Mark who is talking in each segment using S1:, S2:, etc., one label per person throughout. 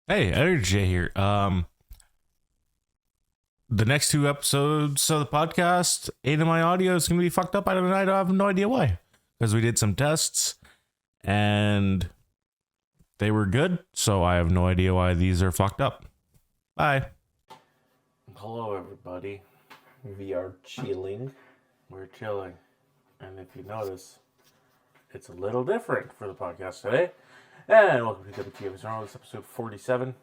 S1: Hey, Energy here. The next two episodes of the podcast, Aidan and my audio is gonna be fucked up. I have no idea why. Because we did some tests and they were good, so I have no idea why these are fucked up. Bye. Hello, everybody.
S2: We are chilling.
S1: We're chilling, and if you notice, it's a little different for the podcast today. And welcome to WTF. This episode 47.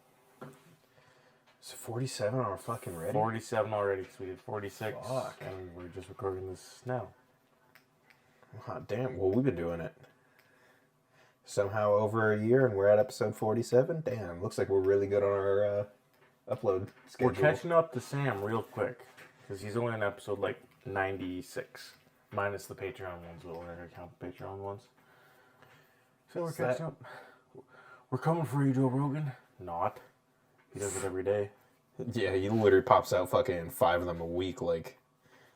S2: Is it 47 on our fucking ready?
S1: 47 already, because we did 46.
S2: Fuck.
S1: And we're just recording this now.
S2: Hot damn. Well, we've been doing it somehow over a year, and we're at episode 47. Damn, looks like we're really good on our upload schedule.
S1: We're catching up to Sam real quick, because he's only on episode like 96, minus the Patreon ones. We're going to count the Patreon ones. So we're catching up. We're coming for you, Joe Rogan. Not. He does it every day.
S2: Yeah, he literally pops out fucking 5 of them a week, like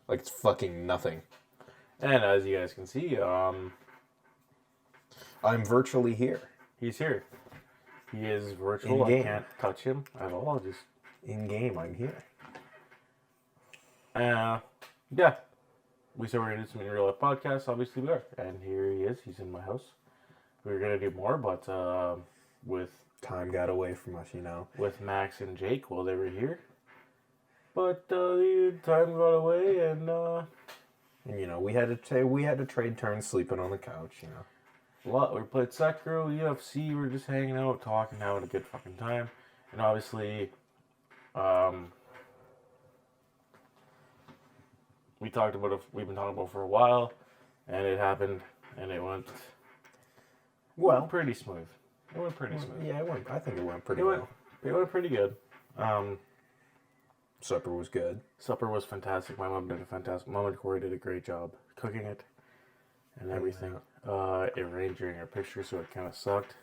S2: it's fucking nothing.
S1: And as you guys can see,
S2: I'm virtually here.
S1: he's here. He is virtual.
S2: In-game.
S1: I can't touch him at all. Just
S2: In game, I'm here.
S1: yeah. We said we're gonna do some in real life podcasts. Obviously, we are. And here he is. He's in my house. We were gonna do more, but with
S2: Time got away from us, you know.
S1: with Max and Jake while they were here. But the time got away, and
S2: And you know, we had to trade turns sleeping on the couch, you know.
S1: we played Sekiro, UFC. We're just hanging out, talking, having a good fucking time. And obviously, we've been talking about for a while, and it happened, and it went pretty smooth. It went pretty smooth.
S2: Yeah, I think it went pretty
S1: It
S2: well.
S1: went pretty good.
S2: Supper was good.
S1: Supper was fantastic. My mom and Corey did a great job cooking it and everything. It rained during our picture, so it kind of sucked.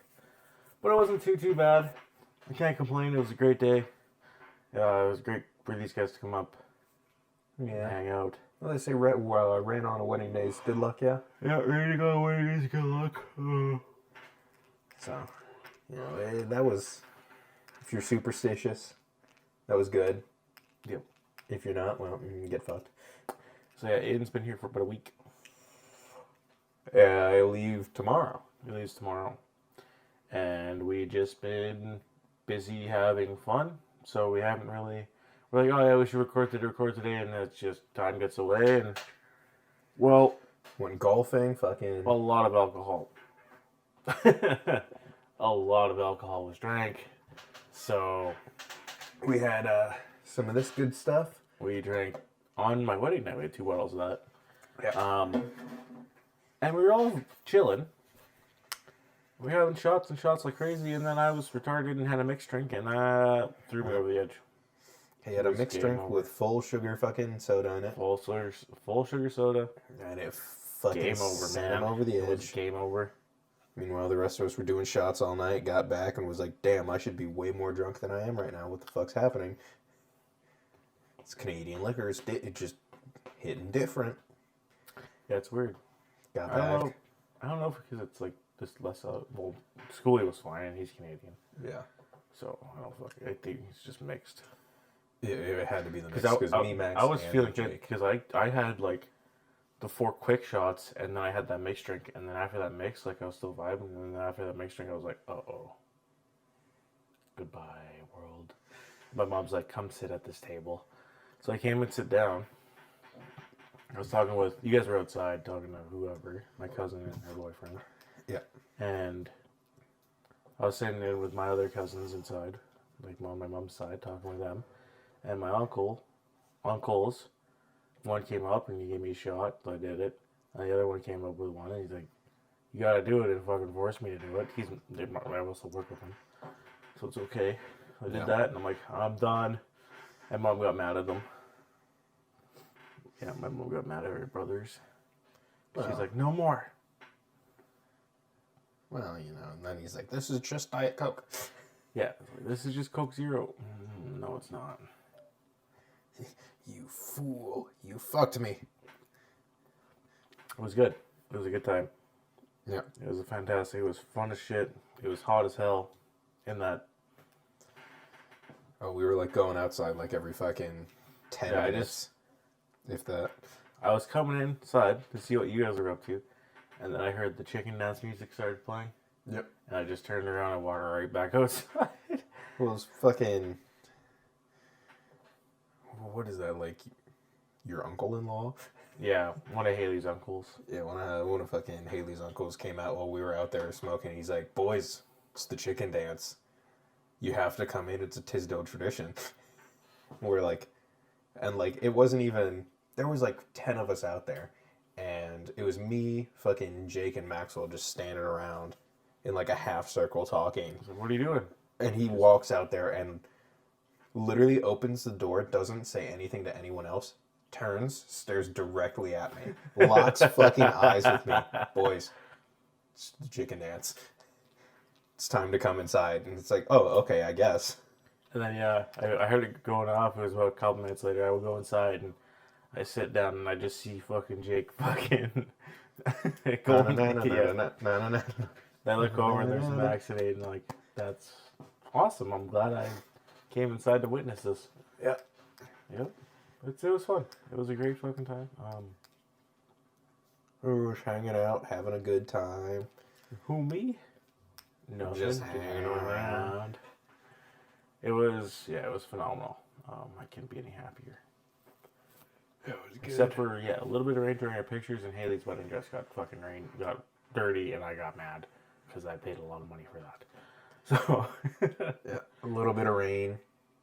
S1: But it wasn't too bad. I can't complain. It was a great day. It was great for these guys to come up and hang out.
S2: Well, they say rain on a wedding day is good luck, yeah?
S1: Yeah, raining on a wedding day is good luck.
S2: So, you know, that was, if you're superstitious, that was good.
S1: Yep.
S2: If you're not, well, you can get fucked.
S1: So yeah, Aiden's been here for about a week.
S2: I leave tomorrow.
S1: He leaves tomorrow. And we just been busy having fun. So we haven't really... We're like, oh yeah, we should record today. And it's just, time gets away. And, well...
S2: Went golfing, fucking...
S1: A lot of alcohol. A lot of alcohol was drank. So...
S2: We had some of this good stuff.
S1: We drank on my wedding night. We had 2 bottles of that.
S2: Yeah.
S1: And we were all chilling. We were having shots like crazy, and then I was retarded and had a mixed drink, and that threw me over the edge.
S2: He had a mixed drink with full sugar fucking soda in it.
S1: Full sugar soda.
S2: And it fucking
S1: Game over,
S2: sent
S1: man.
S2: him over the
S1: It was
S2: edge.
S1: game over.
S2: Meanwhile, the rest of us were doing shots all night, got back, and was like, damn, I should be way more drunk than I am right now. What the fuck's happening? It's Canadian liquor. It's just hitting different.
S1: Yeah, it's weird.
S2: Got
S1: I
S2: back.
S1: don't know if because it's like just less. Well, Schoolie was fine, and he's Canadian,
S2: Yeah.
S1: so I don't fucking. I think he's just mixed.
S2: It had to be the mix.
S1: Because
S2: Because me, Max,
S1: I was
S2: and
S1: feeling good
S2: Jake.
S1: because I had like the 4 quick shots, and then I had that mixed drink, and then after that mix, like I was still vibing, and then after that mixed drink, I was like, oh, goodbye world. My mom's like, come sit at this table, so I came and sit down. I was talking with you guys were outside talking to whoever, my cousin and her boyfriend.
S2: Yeah.
S1: And I was sitting in with my other cousins inside, like on my mom's side, talking with them. And my uncles, one came up and he gave me a shot, so I did it. And the other one came up with one, and he's like, "You gotta do it," and fucking forced me to do it. I will still work with him, so it's okay. I did that, and I'm like, I'm done. And mom got mad at them. Yeah, my mom got mad at her brothers. She's like, no more.
S2: Well, you know, and then he's like, this is just Diet Coke.
S1: Yeah, this is just Coke Zero. No, it's not.
S2: You fool. You fucked me.
S1: It was good. It was a good time.
S2: Yeah.
S1: It was fantastic. It was fun as shit. It was hot as hell in that
S2: Oh, we were like going outside like every fucking 10
S1: Yeah,
S2: minutes. If that.
S1: I was coming inside to see what you guys were up to, and then I heard the chicken dance music started playing.
S2: Yep.
S1: And I just turned around and walked right back outside.
S2: Well, it's fucking. What is that, like your uncle-in-law?
S1: Yeah, one of Haley's uncles.
S2: Yeah, one of fucking Haley's uncles came out while we were out there smoking. He's like, boys, it's the chicken dance. You have to come in. It's a Tisdale tradition. We're like, and like, it wasn't even, there was like 10 of us out there. And it was me, fucking Jake, and Maxwell just standing around in like a half circle talking.
S1: I was like, what are you doing?
S2: And he walks out there and literally opens the door, doesn't say anything to anyone else, turns, stares directly at me, locks fucking eyes with me. Boys, it's the chicken dance. It's time to come inside. And it's like, oh, okay, I guess.
S1: And then, yeah, I heard it going off. It was about a couple minutes later. I would go inside and I sit down and I just see fucking Jake fucking going. I look over and there's some accident and like, that's awesome. I'm glad I came inside to witness this.
S2: Yeah.
S1: Yep. It was fun. It was a great fucking time.
S2: We were hanging out, having a good time.
S1: Who, me? No,
S2: Just hanging around.
S1: It was phenomenal. I couldn't be any happier.
S2: It was good.
S1: Except for, a little bit of rain during our pictures, and Haley's wedding dress got dirty, and I got mad because I paid a lot of money for that. So,
S2: yeah, a little bit of rain,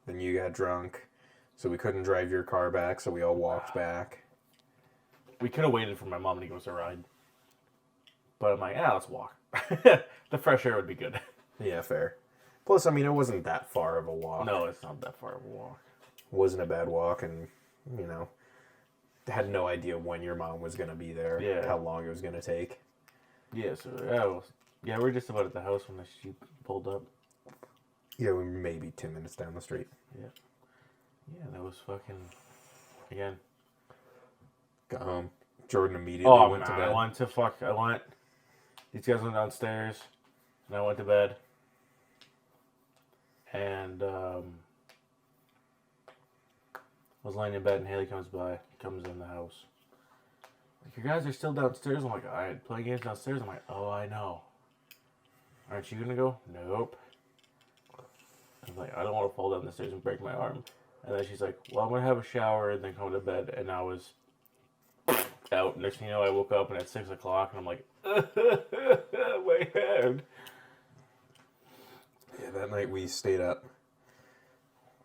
S2: then you got drunk, so we couldn't drive your car back, so we all walked back.
S1: We could have waited for my mom to give us a ride, but I'm like, let's walk. The fresh air would be good.
S2: Yeah, fair. Plus, I mean, it wasn't that far of a walk.
S1: No, it's not that far of a walk.
S2: Wasn't a bad walk, and, you know, had no idea when your mom was going to be there, how long it was going to take.
S1: Yeah, so, we're just about at the house when she pulled up.
S2: Yeah, we were maybe 2 minutes down the street.
S1: Yeah. Yeah, that was fucking, again.
S2: Got home. Jordan immediately went to bed.
S1: These guys went downstairs, and I went to bed. And, I was laying in bed, and Haley comes in the house. Like, you guys are still downstairs? I'm like, I play games downstairs. I'm like, oh, I know. Aren't you gonna go? Nope. I'm like, I don't want to fall down the stairs and break my arm. And then she's like, well, I'm gonna have a shower and then come to bed. And I was out. Next thing you know, I woke up and at 6 o'clock, and I'm like, my head.
S2: Yeah, that night we stayed up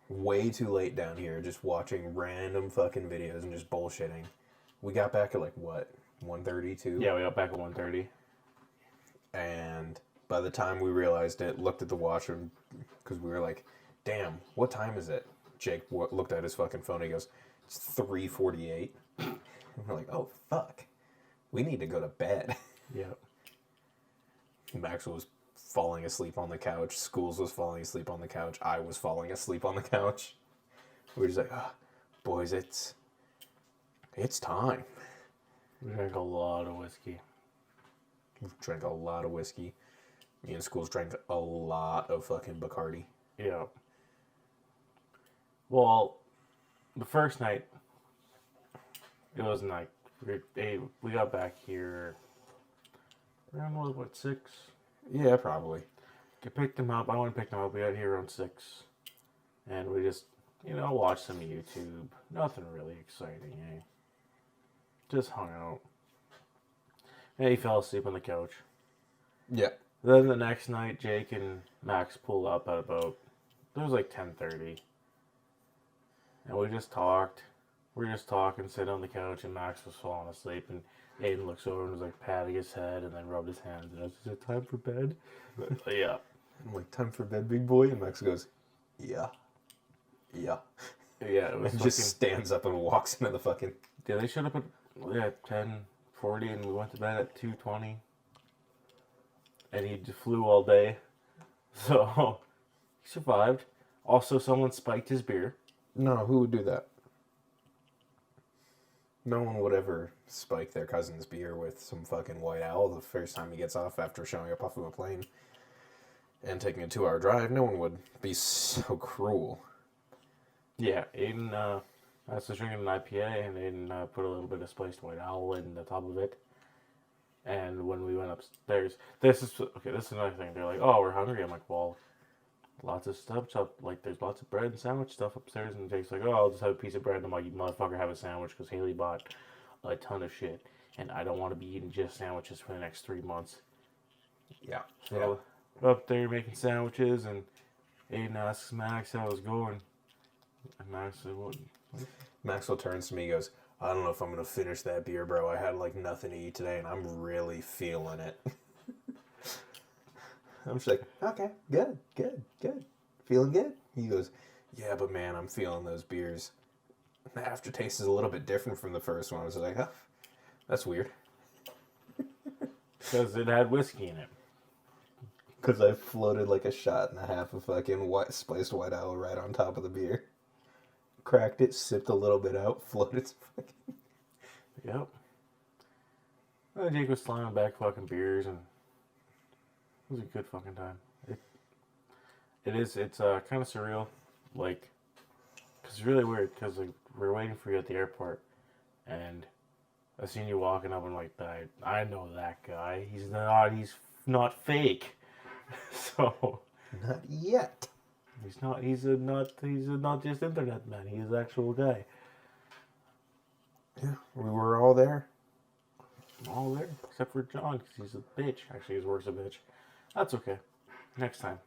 S2: way too late down here, just watching random fucking videos and just bullshitting. We got back at like what, 1:30 too?
S1: Yeah, we got back at 1:30.
S2: And by the time we realized it, looked at the watch, because we were like, damn, what time is it? Jake looked at his fucking phone. He goes, it's 3:48. And we're like, oh fuck, we need to go to bed.
S1: Yep.
S2: Max was falling asleep on the couch. Schools was falling asleep on the couch. I was falling asleep on the couch. We were just like, boys, it's time.
S1: We drank a lot of whiskey.
S2: We drank a lot of whiskey. Me and Schools drank a lot of fucking Bacardi.
S1: Yeah. Well, the first night, it wasn't like, we got back here around, what, 6?
S2: Yeah, probably.
S1: I picked him up. I went and picked him up. We got here around 6. And we just, watched some YouTube. Nothing really exciting, eh? Just hung out. And he fell asleep on the couch.
S2: Yeah.
S1: Then the next night, Jake and Max pulled up at about, it was like 10:30. And we just talked. We were just talking, sitting on the couch, and Max was falling asleep. And Aidan looks over and was like patting his head and then rubbed his hands. And I was like, is it time for bed? Yeah.
S2: I'm like, time for bed, big boy? And Max goes, yeah.
S1: Yeah, it was
S2: and just stands up and walks into the fucking...
S1: Yeah, they showed up at 10:40 and we went to bed at 2:20. And he just flew all day. So, he survived. Also, someone spiked his beer.
S2: No, who would do that? No one would ever spike their cousin's beer with some fucking white owl the first time he gets off after showing up off of a plane and taking a 2-hour drive. No one would be so cruel.
S1: Yeah, Aidan, I was drinking an IPA, and Aidan put a little bit of spiced white owl in the top of it. And when we went upstairs, this is another thing. They're like, "Oh, we're hungry." I'm like, "Well, lots of stuff up. Like, there's lots of bread and sandwich stuff upstairs." And Jake's like, "Oh, I'll just have a piece of bread." And I'm like, "You motherfucker, have a sandwich," because Haley bought a ton of shit, and I don't want to be eating just sandwiches for the next 3 months.
S2: Yeah.
S1: So up there making sandwiches, and Aiden asks Max how it's going, and Max said, "What?"
S2: Maxwell turns to me and goes, I don't know if I'm going to finish that beer, bro. I had like nothing to eat today and I'm really feeling it. I'm just like, okay, good. Feeling good? He goes, yeah, but man, I'm feeling those beers. The aftertaste is a little bit different from the first one. I was like, oh, that's weird.
S1: Because it had whiskey in it.
S2: Because I floated like a shot and a half of fucking spiced white owl right on top of the beer. Cracked it, sipped a little bit out, floated some fucking...
S1: Yep. Jake was slamming back fucking beers, and it was a good fucking time. It's kind of surreal, like, because it's really weird, because like, we're waiting for you at the airport, and I seen you walking up, and like, I know that guy. He's not fake. So.
S2: Not yet.
S1: He's not just internet man. He's an actual guy.
S2: Yeah, we were all there.
S1: All there, except for John, because he's a bitch. Actually, his work's a bitch. That's okay. Next time.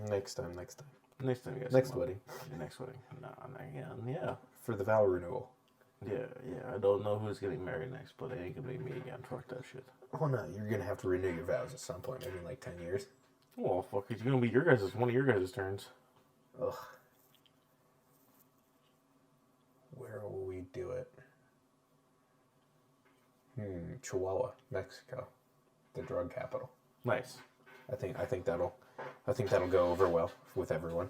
S2: Next time.
S1: Next time, you guys.
S2: Next wedding.
S1: Next wedding. No, yeah.
S2: For the vow renewal.
S1: Yeah. I don't know who's getting married next, but it ain't gonna be me again. Fuck that shit.
S2: Oh no, you're gonna have to renew your vows at some point, maybe in like 10 years.
S1: Well, fuck, it's gonna be one of your guys' turns.
S2: Ugh. Where will we do it? Chihuahua, Mexico, the drug capital.
S1: Nice.
S2: I think that'll go over well with everyone.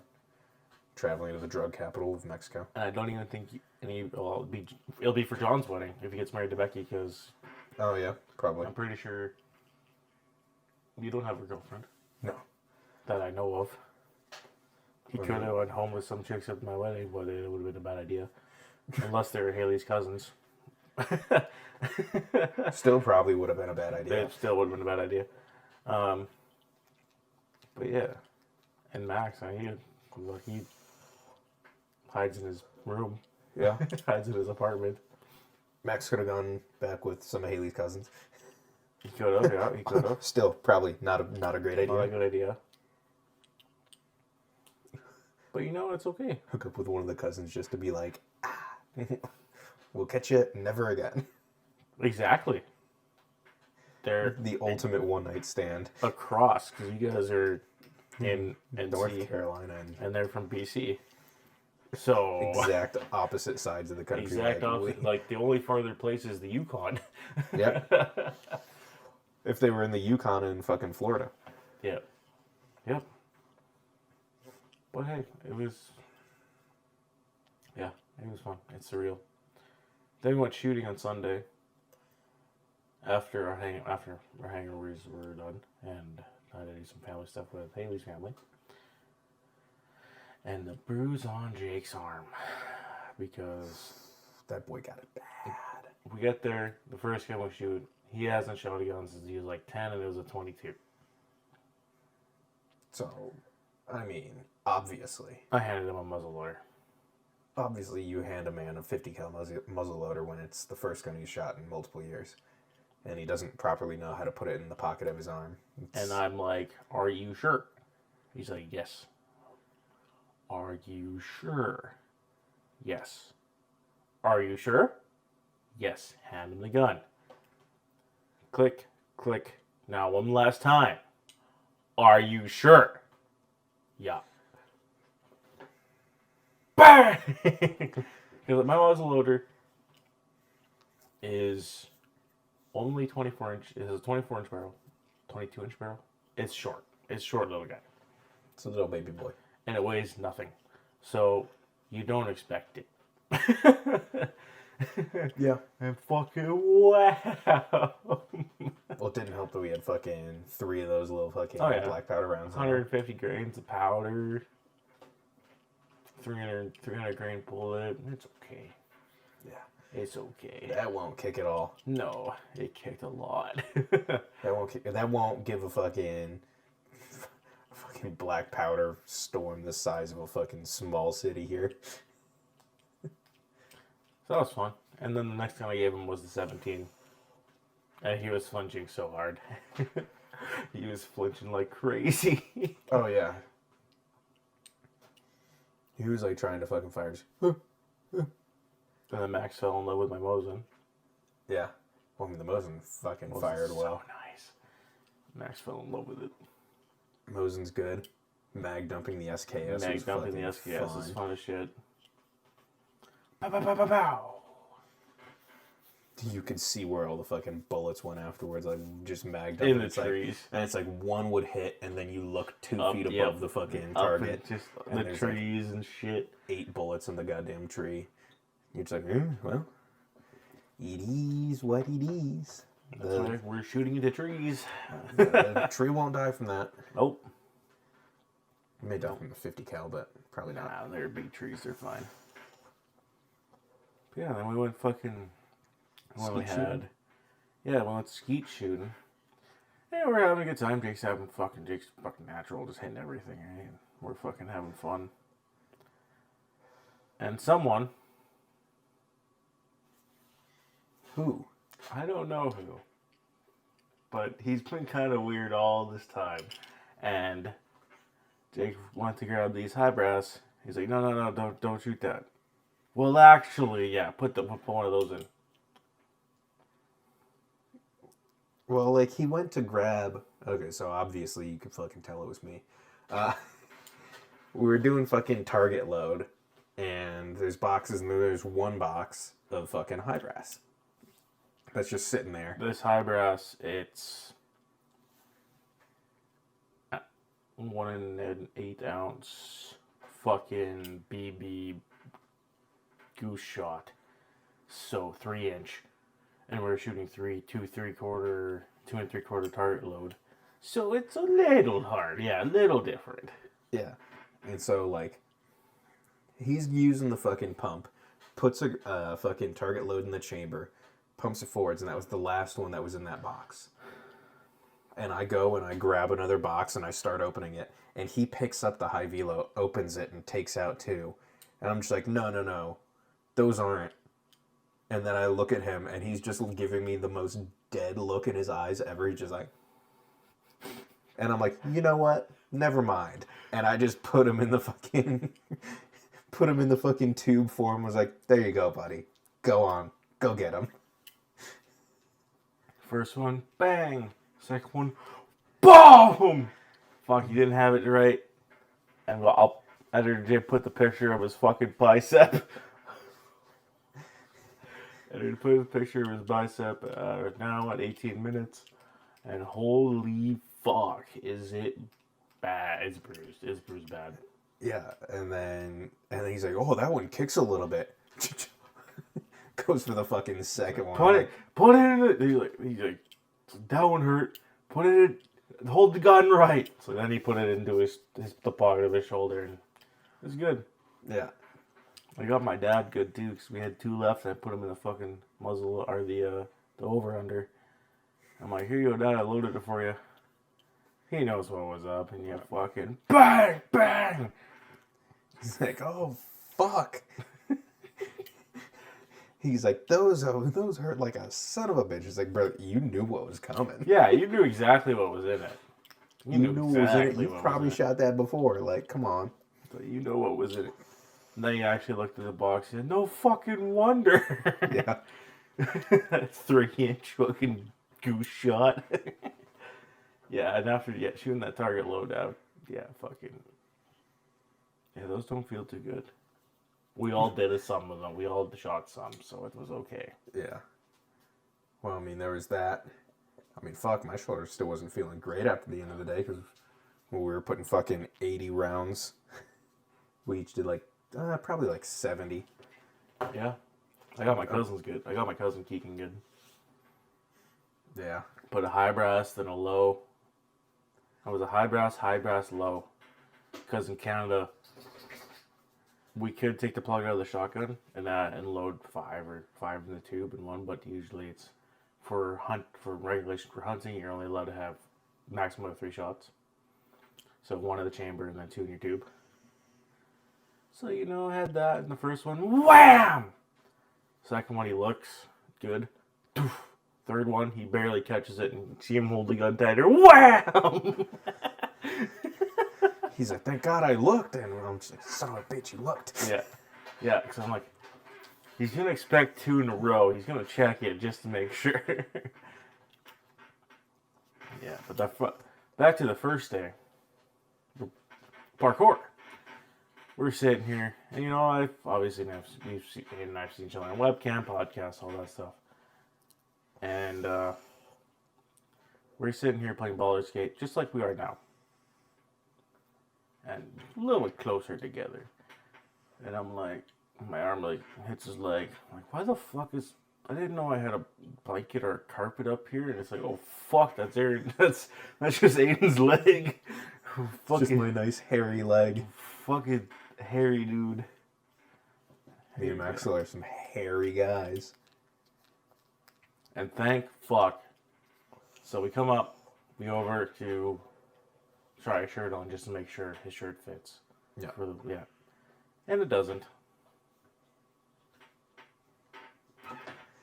S2: Traveling to the drug capital of Mexico.
S1: And I don't even think it'll be for John's wedding if he gets married to Becky, because.
S2: Oh yeah, probably.
S1: I'm pretty sure you don't have a girlfriend.
S2: No.
S1: That I know of. He could have went home with some chicks at my wedding, but it would have been a bad idea. Unless they were Haley's cousins.
S2: Still probably would have been a bad idea.
S1: It still would have been a bad idea. But yeah. And Max, he hides in his room.
S2: Yeah.
S1: Hides in his apartment.
S2: Max could have gone back with some of Haley's cousins.
S1: He could have, yeah. He could have.
S2: Still, probably not a great idea.
S1: Not a good idea. But it's okay.
S2: Hook up with one of the cousins just to be like, we'll catch you never again.
S1: Exactly. They're
S2: the ultimate one-night stand.
S1: Across, because you guys are in
S2: North Carolina.
S1: And they're from BC. So
S2: exact opposite sides of the country.
S1: Exact opposite. Like, the only farther place is the Yukon.
S2: Yep. If they were in the Yukon in fucking Florida.
S1: Yep. But hey, it was fun. It's surreal. Then we went shooting on Sunday. After our hangovers were done, and I had to do some family stuff with Haley's family. And the bruise on Jake's arm, because
S2: that boy got it bad.
S1: We get there, the first gun we shoot, he hasn't shot a gun since he was like 10, and it was a 22.
S2: So, I mean, obviously.
S1: I handed him a muzzleloader.
S2: Obviously, you hand a man a 50 cal muzzleloader when it's the first gun he's shot in multiple years. And he doesn't properly know how to put it in the pocket of his arm.
S1: And I'm like, are you sure? He's like, yes. Are you sure? Yes. Are you sure? Yes. Hand him the gun. Click, click. Now one last time. Are you sure? Yeah. Bang! Because my muzzleloader is only 24 inch. It has a 24 inch barrel, 22 inch barrel. It's short. It's short, little guy.
S2: It's a little baby boy.
S1: And it weighs nothing. So you don't expect it.
S2: Yeah.
S1: And fucking wow.
S2: Well, it didn't help that we had fucking 3 of those little fucking black powder rounds.
S1: 150 grains of powder. 300 grain bullet. It's okay.
S2: Yeah.
S1: It's okay.
S2: That won't kick at all.
S1: No, it kicked a lot.
S2: That won't give a fucking black powder storm the size of a fucking small city here.
S1: So that was fun. And then the next time I gave him was the 17. And he was flinching so hard. He was flinching like crazy.
S2: Oh, yeah. He was like trying to fucking fire his...
S1: And then Max fell in love with my Mosin.
S2: Yeah. Well, I mean, the Mosin fucking fired well.
S1: So nice. Max fell in love with it.
S2: Mosin's good. Mag dumping the SKS.
S1: Mag dumping the SKS is fun as shit.
S2: Pow, pow, pow, pow, pow. You could see where all the fucking bullets went afterwards, like just mag dumping.
S1: In the trees.
S2: And it's like one would hit, and then you look 2 feet above the fucking target.
S1: Just and the trees and shit.
S2: 8 bullets in the goddamn tree. You're just like, well, it is what it is.
S1: That's why we're shooting into trees.
S2: The tree won't die from that.
S1: Nope.
S2: It may die from the 50 cal, but probably not.
S1: Nah, they're big trees. They're fine. But yeah, then we went fucking... we went skeet shooting. Yeah, we're having a good time. Jake's fucking natural, just hitting everything. Right? We're fucking having fun. And someone...
S2: Who?
S1: I don't know who. But he's been kind of weird all this time. And Jake went to grab these high brass. He's like, no, don't shoot that. Well, actually, yeah, put one of those in.
S2: Well, like, he went to grab... Okay, so obviously you could fucking tell it was me. We were doing fucking target load, and there's boxes, and there's one box of fucking high brass that's just sitting there.
S1: This high brass, it's 1 1/8 ounce fucking BB goose shot. So 3-inch. And we're shooting 2 3/4 target load. So it's a little hard. Yeah, a little different.
S2: Yeah. And so, like, he's using the fucking pump, puts a fucking target load in the chamber, pumps it forwards, and that was the last one that was in that box. And I go and I grab another box and I start opening it. And he picks up the high velo, opens it, and takes out 2. And I'm just like, no. Those aren't. And then I look at him, and he's just giving me the most dead look in his eyes ever. He's just like... And I'm like, you know what? Never mind. And I just put him in the fucking... put him in the fucking tube for him. Was like, there you go, buddy. Go on. Go get him.
S1: First one, bang. Second one, boom! Fuck, you didn't have it right. And I'll editor put the picture of his fucking bicep. Editor put the picture of his bicep now at 18 minutes. And holy fuck, is it bad. It's bruised. It's bruised bad.
S2: Yeah, and then he's like, oh, that one kicks a little bit. Goes for the fucking second one.
S1: Put it in the... He's like, that one hurt. Put it in... Hold the gun right. So then he put it into the pocket of his shoulder, and it was good.
S2: Yeah.
S1: I got my dad good, too, because we had 2 left, and I put them in the fucking muzzle, or the over-under. I'm like, here you go, Dad, I loaded it for you. He knows what was up, and you fucking bang, bang!
S2: He's like, oh, fuck. He's like, those hurt like a son of a bitch. He's like, bro, you knew what was coming.
S1: Yeah, you knew exactly what was in it.
S2: You knew what was in it. You probably shot that before. Like, come on.
S1: So you know what was in it. And then he actually looked at the box and said, no fucking wonder.
S2: Yeah.
S1: 3-inch fucking goose shot. Yeah, and after shooting that target load out, fucking... Yeah, those don't feel too good. We all did some of them. We all shot some, so it was okay.
S2: Yeah. Well, I mean, there was that. I mean, fuck, my shoulder still wasn't feeling great after the end of the day, because when we were putting fucking 80 rounds, we each did probably 70.
S1: Yeah. I got my cousin's good. I got my cousin Keegan good.
S2: Yeah.
S1: Put a high brass, then a low. I was a high brass, low. Because in Canada, we could take the plug out of the shotgun and load five in the tube in one, but usually it's for regulation for hunting. You're only allowed to have maximum of 3 shots. So 1 in the chamber and then 2 in your tube. So I had that in the first one. Wham! Second one, he looks good. Third one, he barely catches it, and see him hold the gun tighter. Wham!
S2: He's like, thank God I looked, and I'm just like, son of a bitch, you looked.
S1: Yeah, because I'm like, he's gonna expect 2 in a row. He's gonna check it just to make sure. Yeah, but back to the first day. Parkour. We're sitting here, and I've obviously I've seen each other on webcam, podcast, all that stuff, and we're sitting here playing Baldur's Gate just like we are now, and a little bit closer together. And I'm like, my arm like hits his leg. I'm like, why the fuck I didn't know I had a blanket or a carpet up here, and it's like, oh fuck, that's Aaron. That's just Aidan's leg.
S2: Just my nice hairy leg.
S1: Fucking hairy dude.
S2: Me and Maxwell are some hairy guys.
S1: And thank fuck. So we come up, we go over to try a shirt on just to make sure his shirt fits.
S2: Yeah.
S1: And it doesn't.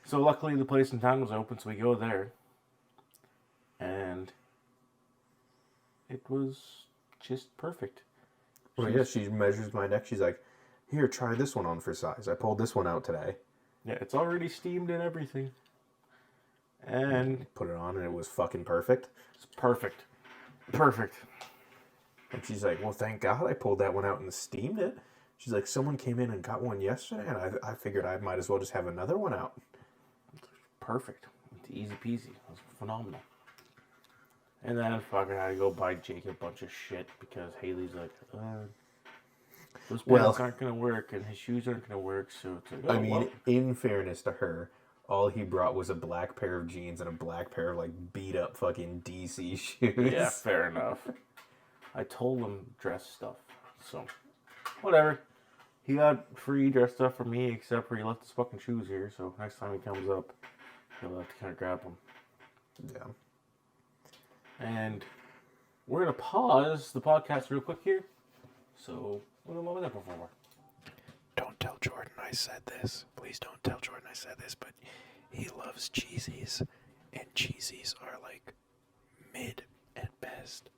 S1: So luckily the place in town was open, so we go there. And it was just perfect.
S2: Well, yeah, she measures my neck. She's like, here, try this one on for size. I pulled this one out today.
S1: Yeah, it's already steamed and everything. And
S2: put it on, and it was fucking perfect.
S1: It's perfect. Perfect.
S2: And she's like, well, thank God I pulled that one out and steamed it. She's like, someone came in and got one yesterday, and I figured I might as well just have another one out.
S1: Perfect. It's easy peasy. It was phenomenal. And then fucking I had to go buy Jake a bunch of shit because Haley's like, those pants aren't going to work and his shoes aren't going to work. So it's like,
S2: in fairness to her, all he brought was a black pair of jeans and a black pair of beat up fucking DC shoes.
S1: Yeah, fair enough. I told him dress stuff. So, whatever. He got free dress stuff from me except for he left his fucking shoes here. So next time he comes up, he'll have to kind of grab them.
S2: Yeah.
S1: And we're going to pause the podcast real quick here. So, what am I looking for?
S3: Don't tell Jordan I said this. Please don't tell Jordan I said this, but he loves cheesies. And cheesies are mid at best.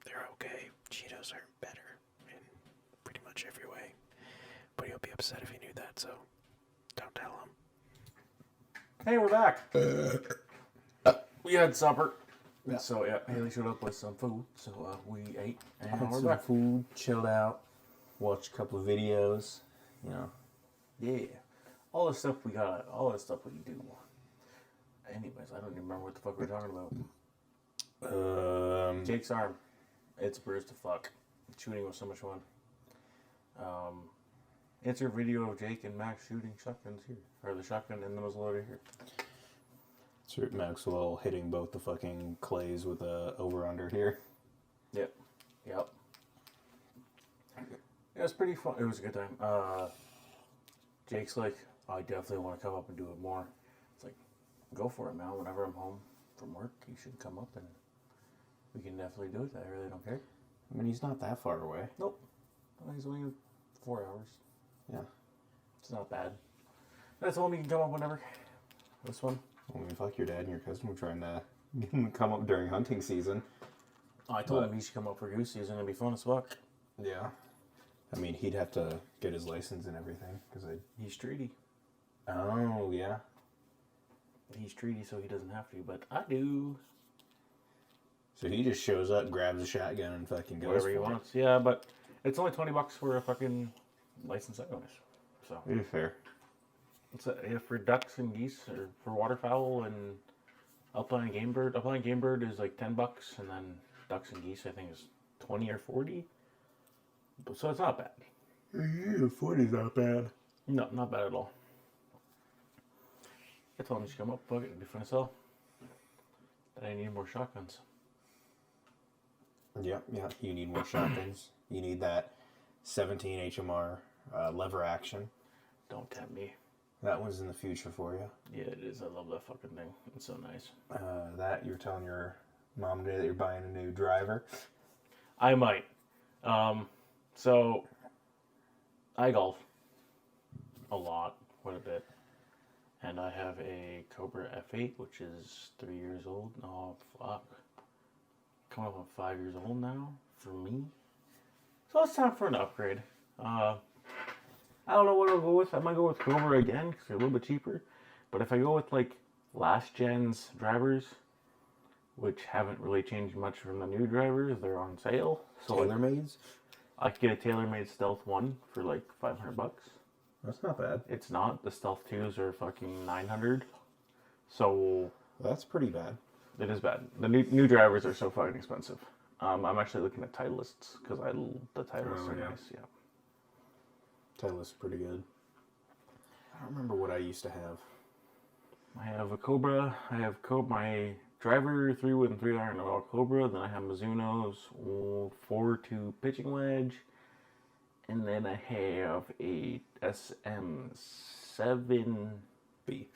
S3: They're okay. Cheetos are better in pretty much every way. But he'll be upset if he knew that, so don't tell him.
S1: Hey, we're back. We had supper. Yeah. So, yeah, Haley showed up with some food, so we ate, and
S2: Had
S1: we're
S2: some
S1: back.
S2: food, chilled out, watched a couple of videos,
S1: Yeah. All the stuff we got, all the stuff we do. Anyways, I don't even remember what the fuck we're talking about. Jake's arm. It's bruised to fuck. Shooting was so much fun. Insert video of Jake and Max shooting shotguns here. Or the shotgun in the muzzle over here.
S2: Sir Maxwell hitting both the fucking clays with a over-under here.
S1: Yep. Yeah, it was pretty fun. It was a good time. Jake's like, I definitely want to come up and do it more. It's like, go for it, man. Whenever I'm home from work, you should come up and we can definitely do it. I really don't care.
S2: I mean, he's not that far away.
S1: Nope. He's only 4 hours.
S2: Yeah.
S1: It's not bad. I told him he can come up whenever. This one.
S2: I mean, fuck, your dad and your cousin were trying to get him to come up during hunting season.
S1: I told him he should come up for goose season. It'd be fun as fuck.
S2: Yeah. I mean, he'd have to get his license and everything, because
S1: he's treaty.
S2: Oh, yeah.
S1: He's treaty, so he doesn't have to, but I do.
S2: So he just shows up, grabs a shotgun, and fucking goes
S1: whatever he wants. Yeah, but it's only $20 for a fucking license anyways. So
S2: Pretty fair.
S1: it's for ducks and geese, or for waterfowl and alpine game bird. Alpine game bird is like $10, and then ducks and geese I think is 20 or 40. So it's not bad.
S2: Yeah, 40's not bad.
S1: No, not bad at all. I told him he should come up, fuck it, it'd be fun to sell. But I need more shotguns.
S2: Yeah, you need more shotguns. You need that 17 HMR lever action.
S1: Don't tempt me.
S2: That one's in the future for you.
S1: Yeah, it is. I love that fucking thing. It's so nice.
S2: That you're telling your mom today that you're buying a new driver.
S1: I might. So I golf a lot, quite a bit, and I have a Cobra F8, which is 3 years old. Oh fuck, coming up on 5 years old now for me. So it's time for an upgrade. I don't know what I'll go with. I might go with Cobra again because they're a little bit cheaper. But if I go with like last gen's drivers, which haven't really changed much from the new drivers, they're on sale. So
S2: TaylorMades?
S1: I could get a TaylorMade Stealth 1 for like $500.
S2: That's not bad.
S1: It's not. The Stealth 2s are fucking $900. So
S2: That's pretty bad.
S1: it is bad. The new drivers are so fucking expensive. I'm actually looking at Titleists because the Titleists are nice. Yeah.
S2: Titleist is pretty good. I don't remember what I used to have.
S1: I have a Cobra. I have my driver 3-wood and 3-iron all Cobra. Then I have Mizuno's 4-2 pitching wedge. And then I have a SM7...
S2: B.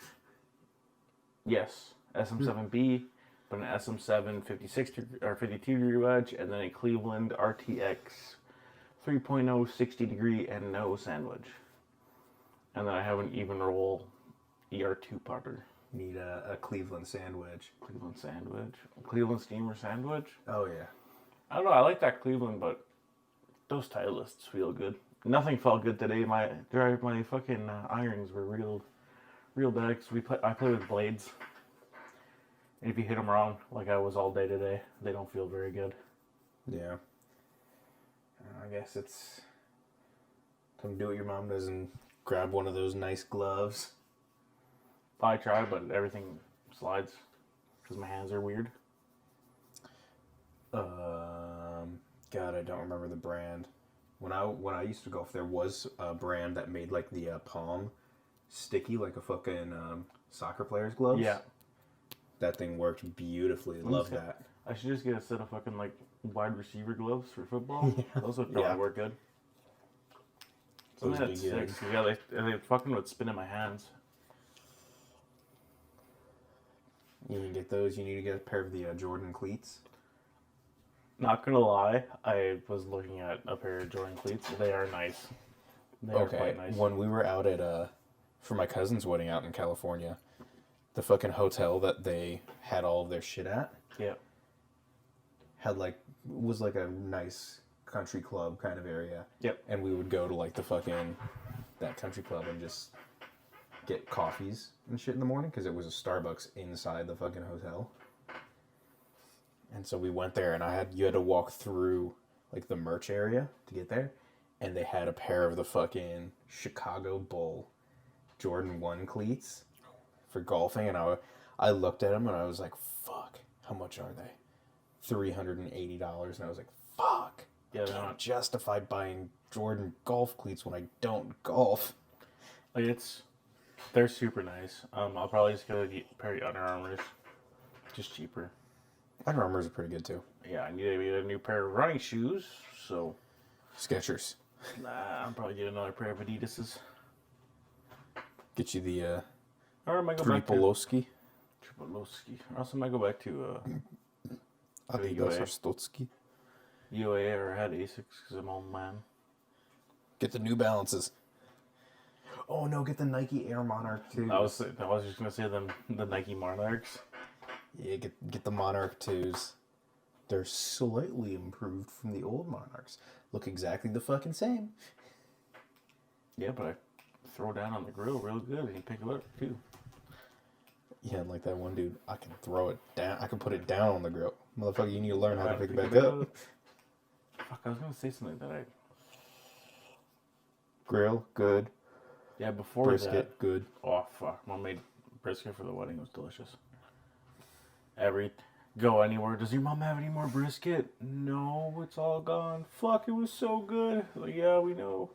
S1: Yes, SM7B, but an SM7 56 or 52 degree wedge, and then a Cleveland RTX 3.0 60 degree and no sandwich. And then I have an even roll ER2 putter.
S2: Need a Cleveland sandwich.
S1: Cleveland steamer sandwich.
S2: Oh, yeah.
S1: I don't know, I like that Cleveland, but those Titleists feel good. Nothing felt good today. My fucking irons were real bad because I play with blades. And if you hit them wrong, like I was all day today, they don't feel very good.
S2: Yeah. I guess it's time to do what your mom does and grab one of those nice gloves.
S1: I try, but everything slides because my hands are weird.
S2: God, I don't remember the brand. When I used to golf, there was a brand that made like the palm sticky like a fucking soccer player's gloves.
S1: Yeah.
S2: That thing worked beautifully. Love that.
S1: I should just get a set of fucking like wide receiver gloves for football. Yeah. Those would probably work good.
S2: Those
S1: Something that's
S2: would be
S1: 6. Yeah, they fucking would spin in my hands.
S2: You need to get those. You need to get a pair of the Jordan cleats.
S1: Not gonna lie, I was looking at a pair of Jordan cleats. They are nice. They are quite nice.
S2: When we were out at for my cousin's wedding out in California, the fucking hotel that they had all of their shit at, had was like a nice country club kind of area.
S1: Yep.
S2: And we would go to like that country club and just get coffees and shit in the morning because it was a Starbucks inside the fucking hotel. And so we went there, and you had to walk through like the merch area to get there, and they had a pair of the fucking Chicago Bull Jordan 1 cleats for golfing, and I looked at them and I was like, "Fuck, how much are they? $380." And I was like, "Fuck,
S1: yeah,
S2: I can't justify buying Jordan golf cleats when I don't golf."
S1: Like they're super nice. I'll probably just get a pair of Under Armours, just cheaper.
S2: Under Armours are pretty good too.
S1: Yeah, I need to get a new pair of running shoes, so...
S2: Skechers.
S1: Nah, I'll probably get another pair of Adidas's.
S2: Get you the
S1: Or I might go back to...
S2: Tripolowski.
S1: Or else I might go back to
S2: Adidas or Stotsky.
S1: UA or I had Asics because I'm old man.
S2: Get the New Balances. Oh no, get the Nike Air Monarch 2s.
S1: I was just going to say the Nike Monarchs.
S2: Yeah, get the Monarch 2s. They're slightly improved from the old Monarchs. Look exactly the fucking same.
S1: Yeah, but I throw down on the grill real good and you pick it up too.
S2: Yeah, like that one dude, I can throw it down. I can put it down on the grill. Motherfucker, you need to learn how to pick it back up.
S1: Fuck, I was going to say something that I...
S2: Grill, good.
S1: Yeah, before
S2: Brisket,
S1: that...
S2: good.
S1: Oh, fuck. Mom made brisket for the wedding. It was delicious. Go anywhere. Does your mom have any more brisket? No, it's all gone. Fuck, it was so good. Like, yeah, we know.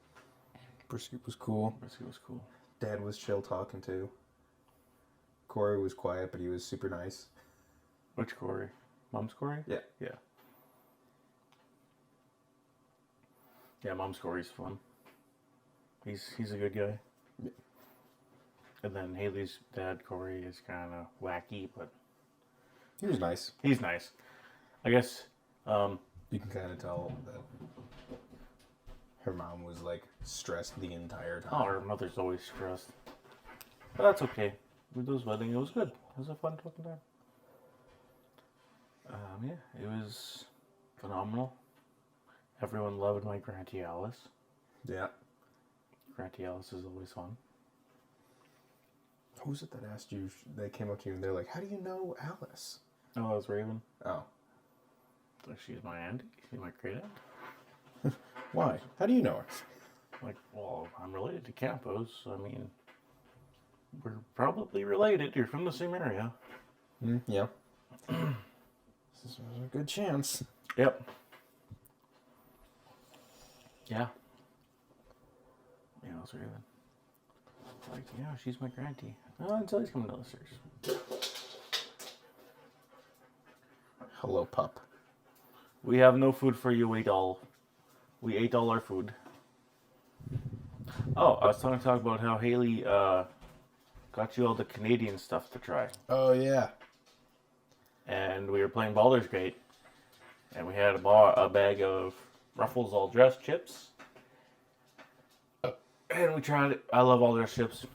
S2: Brisket was cool.
S1: Brisket was cool.
S2: Dad was chill talking too. Corey was quiet, but he was super nice.
S1: Which Corey? Mom's Corey?
S2: Yeah.
S1: Yeah. Yeah, Mom's Corey's fun. He's a good guy. And then Haley's dad, Corey, is kind of wacky, but
S2: He was nice.
S1: he's nice. I guess.
S2: You can kind of tell that her mom was like stressed the entire time.
S1: Oh, her mother's always stressed. But that's okay. With those wedding, it was good. It was a fun talking time. Yeah, it was phenomenal. Everyone loved my Granty Alice.
S2: Yeah.
S1: Granty Alice is always fun.
S2: Who was it that asked you? They came up to you and they're like, "How do you know Alice?"
S1: Oh, that was Raven.
S2: Oh.
S1: So she's my auntie. She's my great aunt.
S2: Why? How do you know her?
S1: Like, well, I'm related to Campos. So, I mean, we're probably related. You're from the same area.
S2: Yeah. This is a good chance.
S1: Yep. Yeah. Yeah, that's Raven. Like, yeah, she's my Granty. Oh, until he's coming downstairs.
S2: Hello, pup.
S1: We have no food for you, we all. We ate all our food. Oh, I was talking about how Haley got you all the Canadian stuff to try.
S2: Oh, yeah.
S1: And we were playing Baldur's Gate. And we had a bag of Ruffles all dressed chips. And we tried it. I love all dressed chips.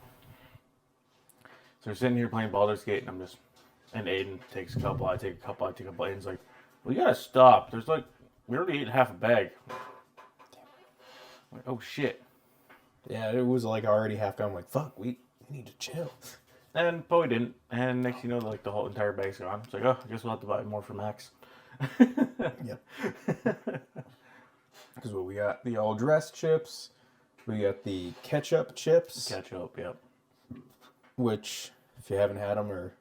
S1: So we're sitting here playing Baldur's Gate, and and Aidan takes a couple, I take a couple, Aidan's like, "We gotta stop. There's like, we already ate half a bag." I'm like, oh shit.
S2: Yeah, it was like already half gone. I'm like, fuck, we need to chill.
S1: And but we didn't. And next you know, like the whole entire bag's gone. It's like, oh, I guess we'll have to buy more for Max.
S2: Yep. Because we got the all dressed chips. We got the ketchup chips.
S1: Ketchup, yep.
S2: Which, if you haven't had them, are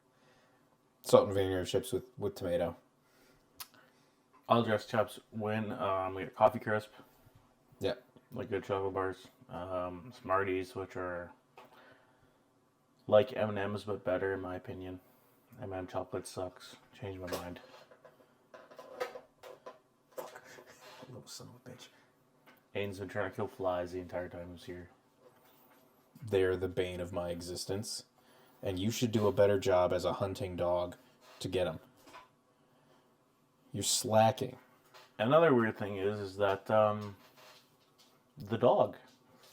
S2: salt and vinegar chips with tomato.
S1: All dressed chips when we got Coffee Crisp.
S2: Yeah.
S1: Like good chocolate bars. Smarties, which are like M&M's but better in my opinion. M&M chocolate sucks. Changed my mind.
S2: Little son of a bitch.
S1: Aiden's been trying to kill flies the entire time he was here.
S2: They're the bane of my existence. And you should do a better job as a hunting dog to get them. You're slacking.
S1: Another weird thing is that the dog,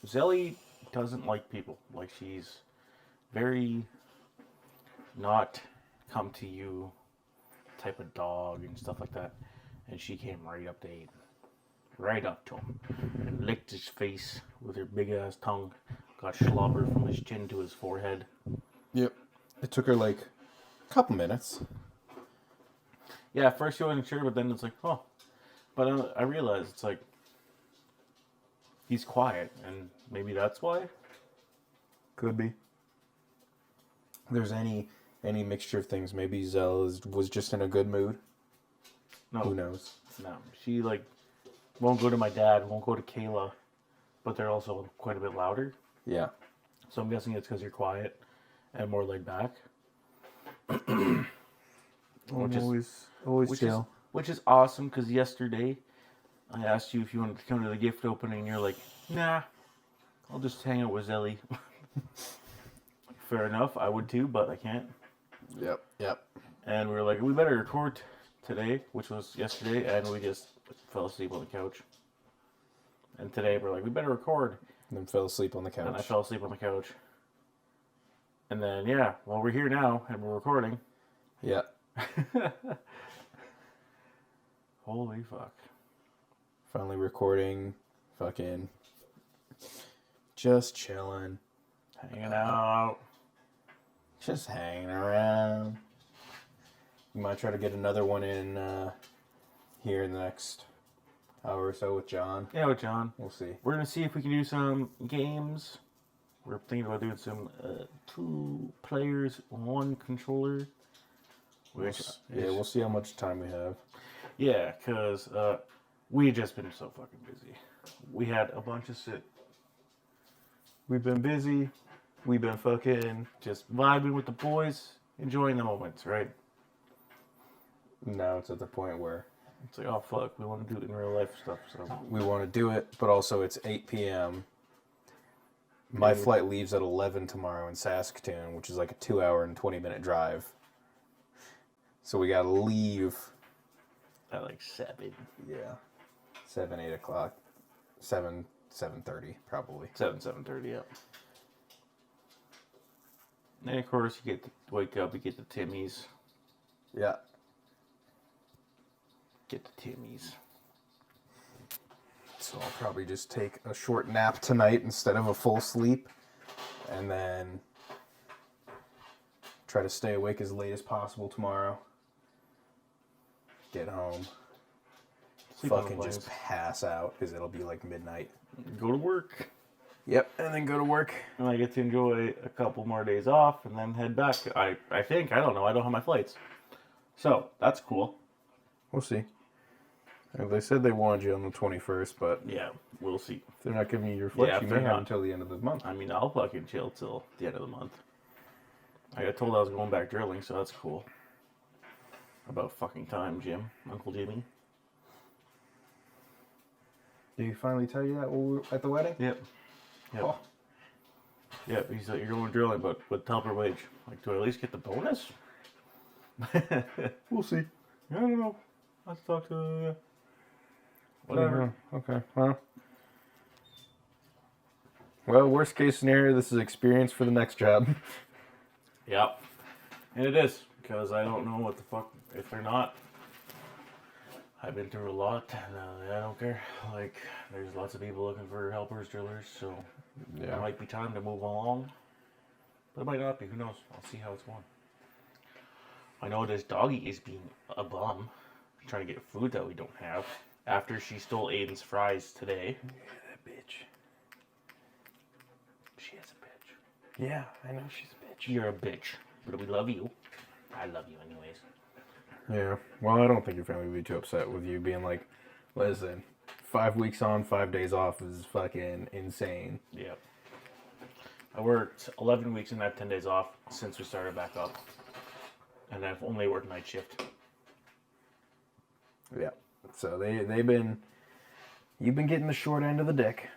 S1: Zelly, doesn't like people. Like, she's very not come to you type of dog and stuff like that. And she came right up to Aidan. Right up to him. And licked his face with her big ass tongue. Got slobber from his chin to his forehead.
S2: Yep. It took her like a couple minutes.
S1: Yeah, at first she wasn't sure, but then it's like, oh. But I realized it's like, he's quiet, and maybe that's why.
S2: Could be. If there's any mixture of things, maybe Zell was just in a good mood.
S1: No.
S2: Who knows?
S1: No. She, like, won't go to my dad, won't go to Kayla, but they're also quite a bit louder.
S2: Yeah.
S1: So I'm guessing it's because you're quiet and more laid back.
S2: Always chill.
S1: Which is awesome, because yesterday I asked you if you wanted to come to the gift opening, and you're like, nah, I'll just hang out with Zelly. Fair enough, I would too, but I can't.
S2: Yep.
S1: And we were like, we better record today, which was yesterday, and we just fell asleep on the couch. And today we're like, we better record.
S2: And then fell asleep on the couch.
S1: And I fell asleep on the couch. And then, yeah, well, we're here now, and we're recording.
S2: Yeah.
S1: Holy fuck.
S2: Finally recording. Fucking. Just chilling.
S1: Hanging out.
S2: Just hanging around. We might try to get another one in here in the next hour or so with John.
S1: Yeah, with John.
S2: We'll see.
S1: We're going to see if we can do some games. We're thinking about doing some 2 players, 1 controller.
S2: We'll see how much time we have.
S1: Yeah, because we've just been so fucking busy. We had a bunch of shit. We've been busy. We've been fucking just vibing with the boys, enjoying the moments, right?
S2: Now it's at the point where
S1: It's like, oh fuck, we want to do it in real life stuff, so.
S2: we want to do it, but also it's 8 p.m. My flight leaves at 11 tomorrow in Saskatoon, which is like a 2 hour and 20-minute drive. So we gotta leave.
S1: At like 7.
S2: Yeah. 7, 8 o'clock. 7:30 probably.
S1: 7:30, yeah. And of course, you get to wake up, you get the Timmies.
S2: Yeah.
S1: Get the Timmies.
S2: So I'll probably just take a short nap tonight instead of a full sleep. And then try to stay awake as late as possible tomorrow. Get home.
S1: Sleep on the
S2: Fucking just
S1: planes.
S2: pass out because it'll be like midnight.
S1: Go to work.
S2: Yep, and then go to work.
S1: And I get to enjoy a couple more days off and then head back. I think, I don't know, I don't have my flights. So, that's cool.
S2: We'll see. They said they wanted you on the 21st, but
S1: Yeah, we'll see.
S2: if they're not giving you your flights,
S1: Yeah, if
S2: you
S1: they're
S2: may have
S1: not-
S2: until the end of the month.
S1: I mean, I'll fucking chill till the end of the month. I got told I was going back drilling, so that's cool. About fucking time, Jim. Uncle Jimmy.
S2: Did he finally tell you that when we were at the wedding?
S1: Yep. Yep.
S2: Oh.
S1: Yep, he's like, you're going drilling, but with helper wage. Like, do I at least get the bonus?
S2: We'll see.
S1: I don't know. Let's talk to... Whatever.
S2: Okay, well, worst case scenario, this is experience for the next job.
S1: Yep. And it is, because I don't know what the fuck, if they're not. I've been through a lot, and I don't care. Like, there's lots of people looking for helpers, drillers, so it might be time to move along. But it might not be, who knows? I'll see how it's going. I know this doggy is being a bum, trying to get food that we don't have, after she stole Aiden's fries today.
S2: Yeah, that bitch.
S1: She is a bitch.
S2: Yeah, I know she's a bitch.
S1: You're a bitch, but we love you. I love you anyways.
S2: Yeah, well, I don't think your family would be too upset with you being like, listen, 5 weeks on, 5 days off is fucking insane.
S1: Yeah. I worked 11 weeks and I have 10 days off since we started back up. And I've only worked night shift.
S2: Yeah. So you've been getting the short end of the dick.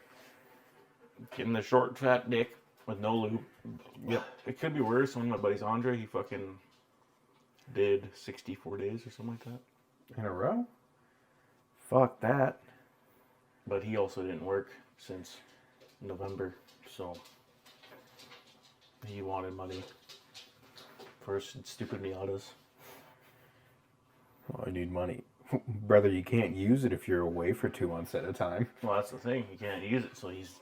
S1: Getting the short, fat dick with no lube. Yep. It could be worse. One of my buddies, Andre, he fucking did 64 days or something like that.
S2: In a row? Fuck that.
S1: But he also didn't work since November, so he wanted money for his stupid Miatas.
S2: Well, I need money. Brother, you can't use it if you're away for 2 months at a time.
S1: Well, that's the thing. He can't use it, so he's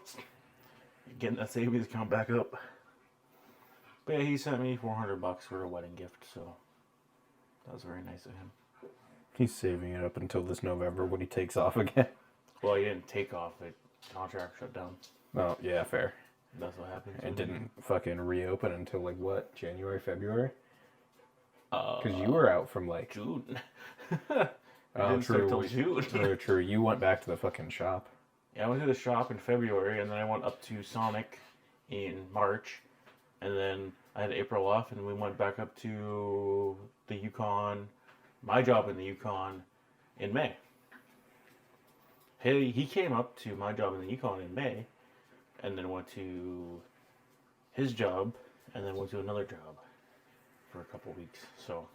S1: getting that savings account back up. But yeah, he sent me $400 for a wedding gift, so that was very nice of him.
S2: He's saving it up until this November when he takes off again.
S1: Well, he didn't take off. The contract shut down.
S2: Oh, yeah, fair.
S1: That's what happened.
S2: It didn't fucking reopen until like what? January, February? Because you were out from like
S1: June.
S2: Oh,
S1: didn't start
S2: true.
S1: till June.
S2: True. You went back to the fucking shop.
S1: Yeah, I went to the shop in February, and then I went up to Sonic in March, and then I had April off, and we went back up to the Yukon, my job in the Yukon, in May. He came up to my job in the Yukon in May, and then went to his job, and then went to another job for a couple weeks. So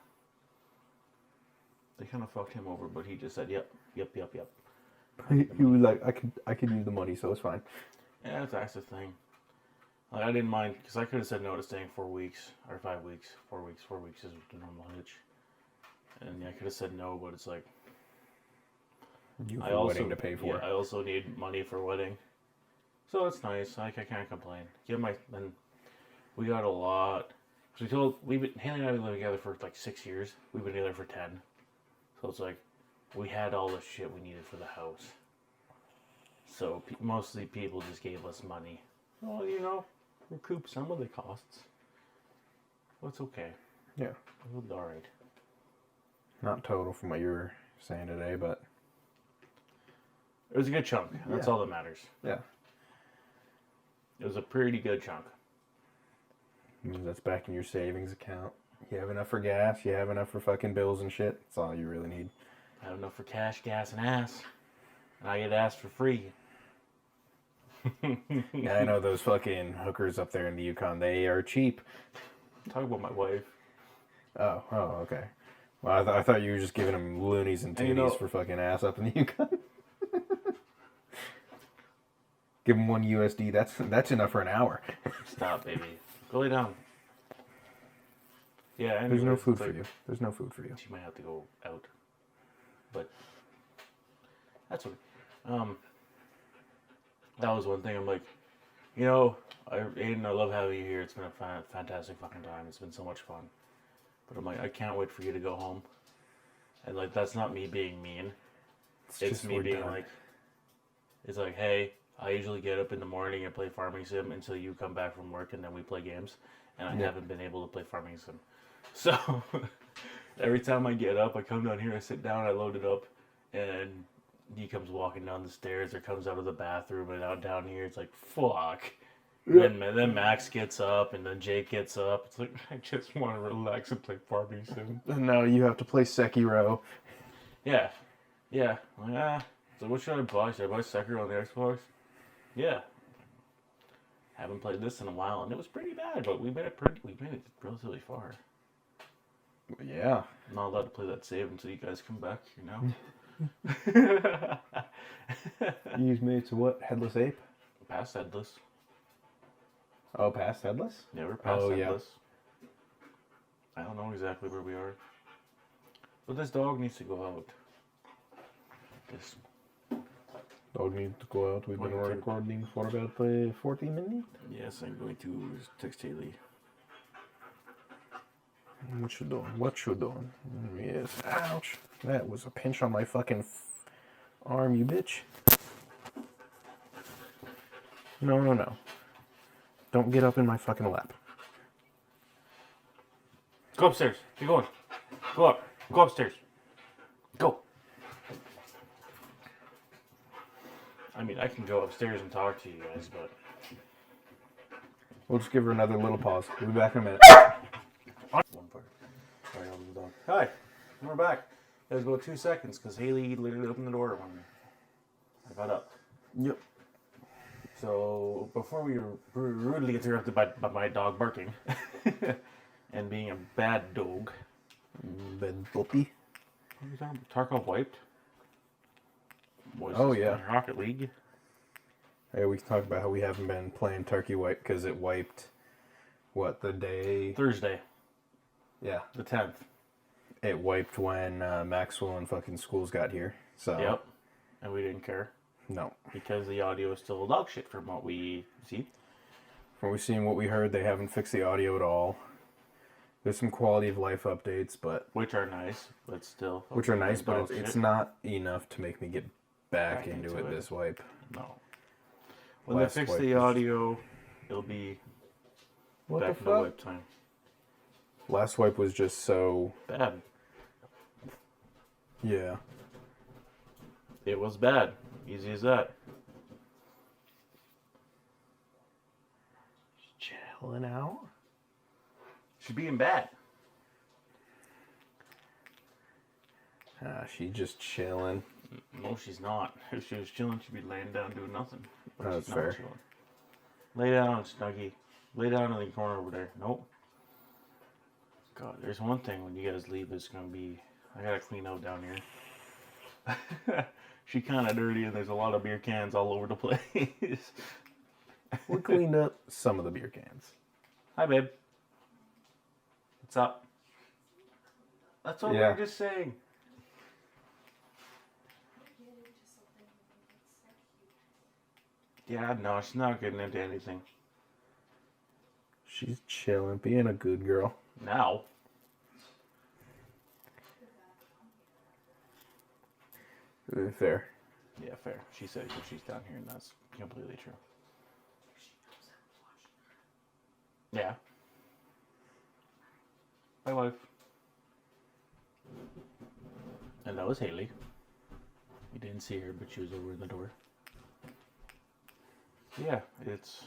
S1: they kind of fucked him over, but he just said, "Yep."
S2: He was like, I could use the money, so it's fine.
S1: Yeah, that's the thing. Like, I didn't mind, because I could have said no to staying 4 weeks, or 5 weeks. 4 weeks. 4 weeks is the normal hitch. And yeah, I could have said no, but it's like,
S2: You
S1: I
S2: have a
S1: also
S2: wedding to pay for.
S1: Yeah, I also need money for wedding, so it's nice. Like, I can't complain. Then we got a lot. So Haley and I have been living together for like 6 years. We've been together for 10. So it's like we had all the shit we needed for the house. So mostly people just gave us money. Well, recoup some of the costs. Well, it's okay.
S2: Yeah.
S1: It was all right.
S2: Not total from what you were saying today, but
S1: It was a good chunk. That's
S2: Yeah.
S1: all that matters.
S2: yeah.
S1: It was a pretty good chunk.
S2: That's back in your savings account. You have enough for gas, you have enough for fucking bills and shit. That's all you really need.
S1: I have enough for cash, gas, and ass. And I get ass for free.
S2: Yeah, I know those fucking hookers up there in the Yukon. They are cheap.
S1: Talk about my wife.
S2: Oh, okay. Well, I thought you were just giving them loonies and toonies for fucking ass up in the Yukon. Give them $1. That's enough for an hour.
S1: Stop, baby. Go lay down. Yeah, anyways,
S2: There's no food
S1: like,
S2: for you. There's no food for you.
S1: She might have to go out. But that's okay. That was one thing. I'm like, Aidan, I love having you here. It's been a fantastic fucking time. It's been so much fun. But I'm like, I can't wait for you to go home. And like, that's not me being mean. It's me being like, it's like, hey, I usually get up in the morning and play Farming Sim until you come back from work and then we play games. And I haven't been able to play Farming Sim. So every time I get up, I come down here, I sit down, I load it up, and he comes walking down the stairs or comes out of the bathroom and out down here. It's like, fuck. Yeah. Then Max gets up and then Jake gets up. It's like, I just want to relax and play Farming Sim.
S2: And now you have to play Sekiro.
S1: Yeah. Yeah. Like, so what should I buy? Should I buy Sekiro on the Xbox? Yeah. Haven't played this in a while, and it was pretty bad, but we made it relatively far.
S2: Yeah.
S1: I'm not allowed to play that save until you guys come back, you know?
S2: You made to what? Headless Ape?
S1: Past Headless.
S2: Oh, past Headless?
S1: Yeah, we're past Headless. Yeah. I don't know exactly where we are. But this dog needs to go out. This
S2: dog needs to go out. We've been recording for about 40 minutes.
S1: Yes, I'm going to text Haley.
S2: What you doing? What you doing? Yes. Ouch. That was a pinch on my fucking arm, you bitch. No. Don't get up in my fucking lap.
S1: Go upstairs. Keep going. Go up. Go upstairs. Go. I mean, I can go upstairs and talk to you guys, but...
S2: We'll just give her another little pause. We'll be back in a minute.
S1: One part. Sorry, I'll move on. Hi. We're back. It was about 2 seconds, because Haley literally opened the door when I got up.
S2: Yep.
S1: So, before we were rudely interrupted by my dog barking, and being a bad dog.
S2: Bad puppy.
S1: What are you talking about? Tarkov wiped?
S2: Oh, yeah.
S1: Rocket League?
S2: Hey, we can talk about how we haven't been playing Turkey Wipe because it wiped, the day?
S1: Thursday.
S2: Yeah.
S1: The 10th.
S2: It wiped when Maxwell and fucking schools got here. So.
S1: Yep. And we didn't care.
S2: No.
S1: Because the audio is still dog shit from what we see.
S2: From what we see and what we heard, they haven't fixed the audio at all. There's some quality of life updates, but...
S1: Which are nice, but still...
S2: Which are nice, but it's not enough to make me get back into it this wipe.
S1: No. When they fix the audio, it'll be back in the wipe time.
S2: Last wipe was just so...
S1: bad.
S2: Yeah.
S1: It was bad. Easy as that.
S2: Chilling out?
S1: She's being bad.
S2: She's just chilling.
S1: No, she's not. If she was chilling, she'd be laying down doing nothing. But
S2: that's
S1: she's
S2: fair.
S1: Not chilling. Lay down, Snuggie. Lay down in the corner over there. Nope. God, there's one thing when you guys leave, it's going to be... I got to clean out down here. She kind of dirty, and there's a lot of beer cans all over the place.
S2: We cleaned up some of the beer cans.
S1: Hi, babe. What's up? That's what we were just saying. Yeah, no, she's not getting into anything.
S2: She's chilling, being a good girl.
S1: Now.
S2: Fair.
S1: Yeah, fair. She said she's down here, and that's completely true. Yeah. My wife. And that was Haley. We didn't see her, but she was over in the door. Yeah, it's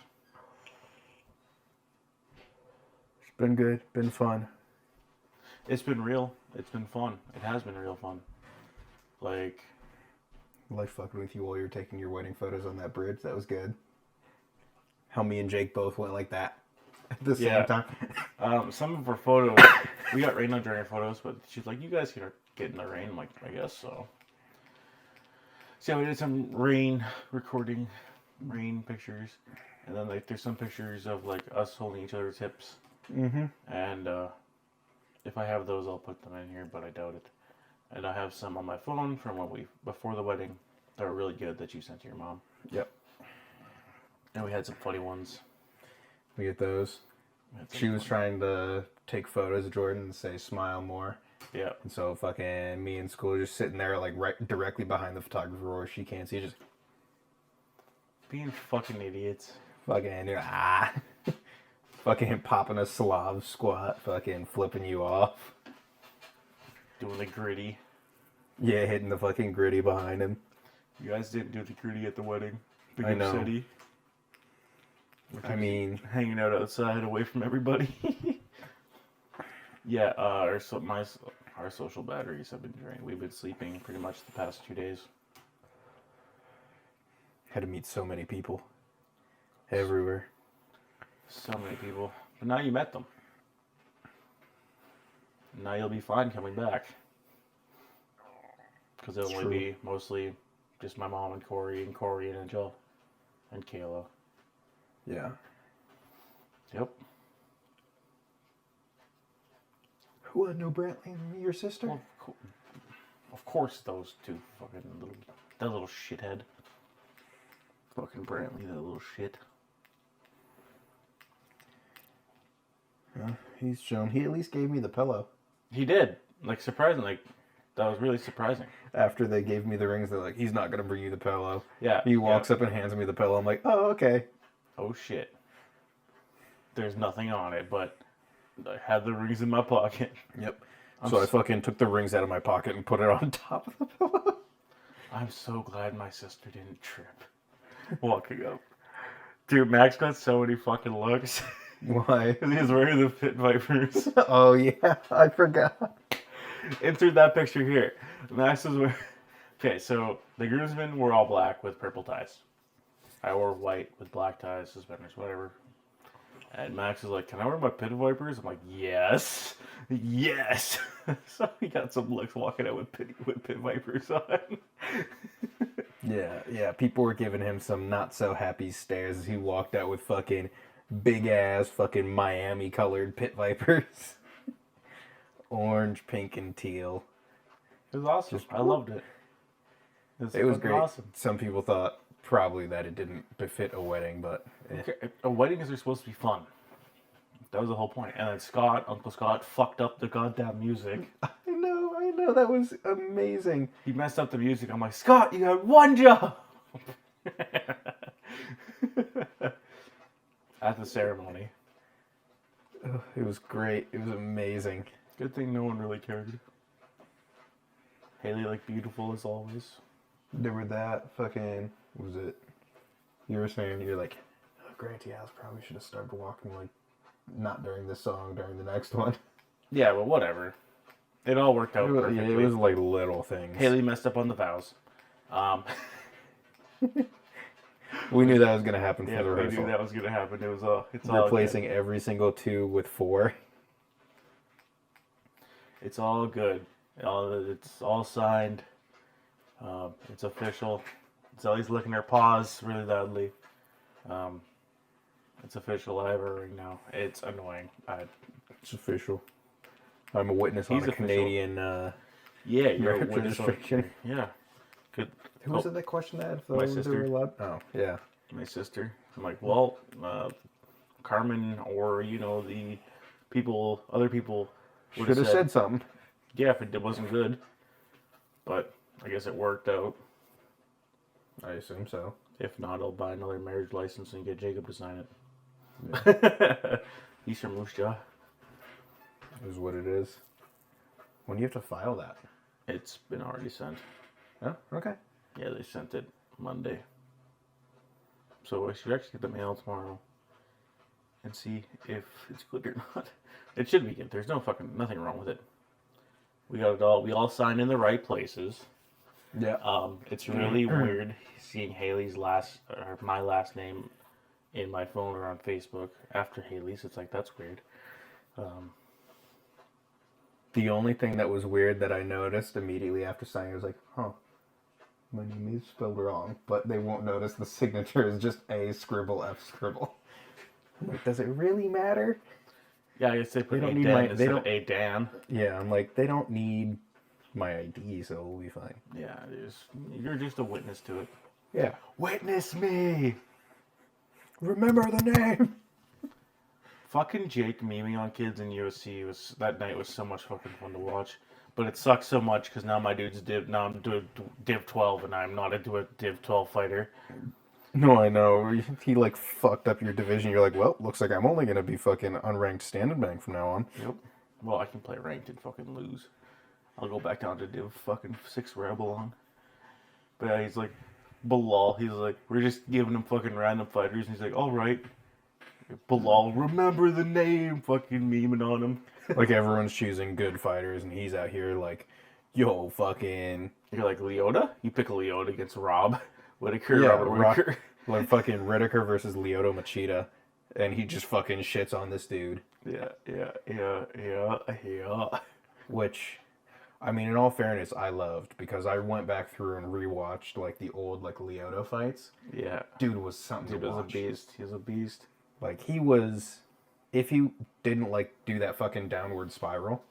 S2: been good, been fun.
S1: It's been real. It's been fun. It has been real fun. Like
S2: fucking with you while you're taking your wedding photos on that bridge. That was good. how me and Jake both went like that at the same time.
S1: Some of our photos, we got rain on during our photos, but she's like, you guys can get in the rain. I'm like, I guess so. So yeah, we did some rain recording, rain pictures, and then like there's some pictures of like us holding each other's hips.
S2: Mm-hmm.
S1: And if I have those, I'll put them in here, but I doubt it. And I have some on my phone from before the wedding. They were really good that you sent to your mom.
S2: Yep.
S1: And we had some funny ones.
S2: We get those. She was trying to take photos of Jordan and say smile more.
S1: Yeah.
S2: And so fucking me and school are just sitting there like right directly behind the photographer where she can't see, just
S1: being fucking idiots.
S2: fucking fucking popping a Slav squat, fucking flipping you off.
S1: Doing the gritty.
S2: Yeah, hitting the fucking gritty behind him.
S1: You guys didn't do the gritty at the wedding. Big
S2: I know.
S1: City.
S2: I mean,
S1: hanging out outside away from everybody. Yeah, our social batteries have been drained. We've been sleeping pretty much the past 2 days.
S2: had to meet so many people. Everywhere.
S1: So many people. But now you met them. Now you'll be fine coming back. Because it'll only be mostly just my mom and Corey and Angel and Kayla.
S2: Yeah.
S1: Yep.
S2: Who no Brantley and your sister?
S1: Well, of course those two fucking that little shithead. Fucking Brantley, that little shit.
S2: Yeah, he's shown. He at least gave me the pillow.
S1: He did. Like, surprisingly. That was really surprising.
S2: After they gave me the rings, they're like, he's not going to bring you the pillow.
S1: Yeah.
S2: He walks up and hands me the pillow. I'm like, oh, okay.
S1: Oh, shit. There's nothing on it, but I had the rings in my pocket.
S2: Yep. So I fucking took the rings out of my pocket and put it on top of the pillow.
S1: I'm so glad my sister didn't trip walking up. Dude, Max got so many fucking looks.
S2: Why?
S1: Because he was wearing the Pit Vipers.
S2: Oh, yeah. I forgot.
S1: Insert that picture here. Max was wearing... Okay, so the groomsmen were all black with purple ties. I wore white with black ties, suspenders, whatever. And Max was like, can I wear my Pit Vipers? I'm like, yes. Yes. So he got some looks walking out with Pit Vipers on.
S2: Yeah. People were giving him some not so happy stares as he walked out with fucking big ass fucking Miami colored Pit Vipers. Orange, pink, and teal.
S1: It was awesome. I loved it.
S2: It was great.
S1: Awesome.
S2: Some people thought probably that it didn't befit a wedding, but...
S1: Okay. A wedding is supposed to be fun. That was the whole point. And then Uncle Scott, fucked up the goddamn music.
S2: I know. That was amazing.
S1: He messed up the music. I'm like, Scott, you had one job! At the ceremony.
S2: Oh, it was great. It was amazing.
S1: Good thing no one really cared. Haley looked beautiful as always.
S2: There were that fucking... What was it? You were saying, you're like, oh, Granty House probably should have started walking, like, not during this song, during the next one.
S1: Yeah, but whatever. It all worked out perfectly.
S2: Yeah, it was like little things.
S1: Haley messed up on the vows.
S2: We knew that was going to happen for
S1: Yeah,
S2: the
S1: we
S2: rehearsal.
S1: knew that was going to happen. It was it's all
S2: Replacing
S1: good.
S2: every single 2 with 4.
S1: It's all good. It's all signed. It's official. Zelly's licking her paws really loudly. It's official. I have a ring now. It's annoying.
S2: It's official. I'm a witness on
S1: He's
S2: a
S1: official.
S2: Canadian
S1: Yeah, you're a
S2: marriage
S1: witness.
S2: registration.
S1: Yeah. Good.
S2: Who was it that questioned that? If
S1: My
S2: those
S1: sister.
S2: were allowed? Oh, yeah.
S1: My sister. I'm like, well, Carmen or, the people, other people would
S2: Should have said something.
S1: yeah, if it wasn't good. But I guess it worked out.
S2: I assume so.
S1: If not, I'll buy another marriage license and get Jacob to sign it. Yeah. He's from Moose Jaw.
S2: Is what it is. When do you have to file that?
S1: It's been already sent.
S2: Oh, okay.
S1: Yeah, they sent it Monday. So I should actually get the mail tomorrow and see if it's good or not. It should be good. There's nothing wrong with it. We got it all. We all signed in the right places.
S2: Yeah.
S1: It's really weird seeing my last name in my phone or on Facebook after Haley's. It's like, that's weird.
S2: The only thing that was weird that I noticed immediately after signing was like, huh, my name is spelled wrong, but they won't notice the signature is just A scribble F scribble. I'm like, does it really matter?
S1: Yeah, I guess they put
S2: don't
S1: Aidan
S2: need my-
S1: instead
S2: they
S1: of
S2: don't-
S1: Aidan.
S2: Yeah, I'm like, they don't need my ID, so we'll be fine.
S1: Yeah, you're just a witness to it.
S2: Yeah.
S1: Witness me!
S2: Remember the name!
S1: Fucking Jake memeing on kids in UFC that night was so much fucking fun to watch. But it sucks so much because now my dude's I'm doing Div 12 and I'm not into a Div 12 fighter.
S2: No, I know. He like fucked up your division. You're like, well, looks like I'm only gonna be fucking unranked standing bank from now on.
S1: Yep. Well, I can play ranked and fucking lose. I'll go back down to Div fucking 6 where I belong. But yeah, he's like, Bilal, he's like, we're just giving him fucking random fighters. And he's like, alright. Bilal, remember the name, fucking memeing on him.
S2: Like everyone's choosing good fighters, and he's out here like, yo, fucking
S1: You're like, Leota? You pick a Leota against Rob Whitaker.
S2: yeah,
S1: Robert Whitaker.
S2: like fucking Whitaker versus Lyoto Machida, and he just fucking shits on this dude.
S1: Yeah.
S2: Which, I mean, in all fairness, I loved because I went back through and rewatched like the old like Lyoto fights.
S1: Yeah.
S2: Dude was something
S1: Dude
S2: to
S1: was a
S2: watch.
S1: beast. He was a beast.
S2: Like he was, if he didn't like do that fucking downward spiral,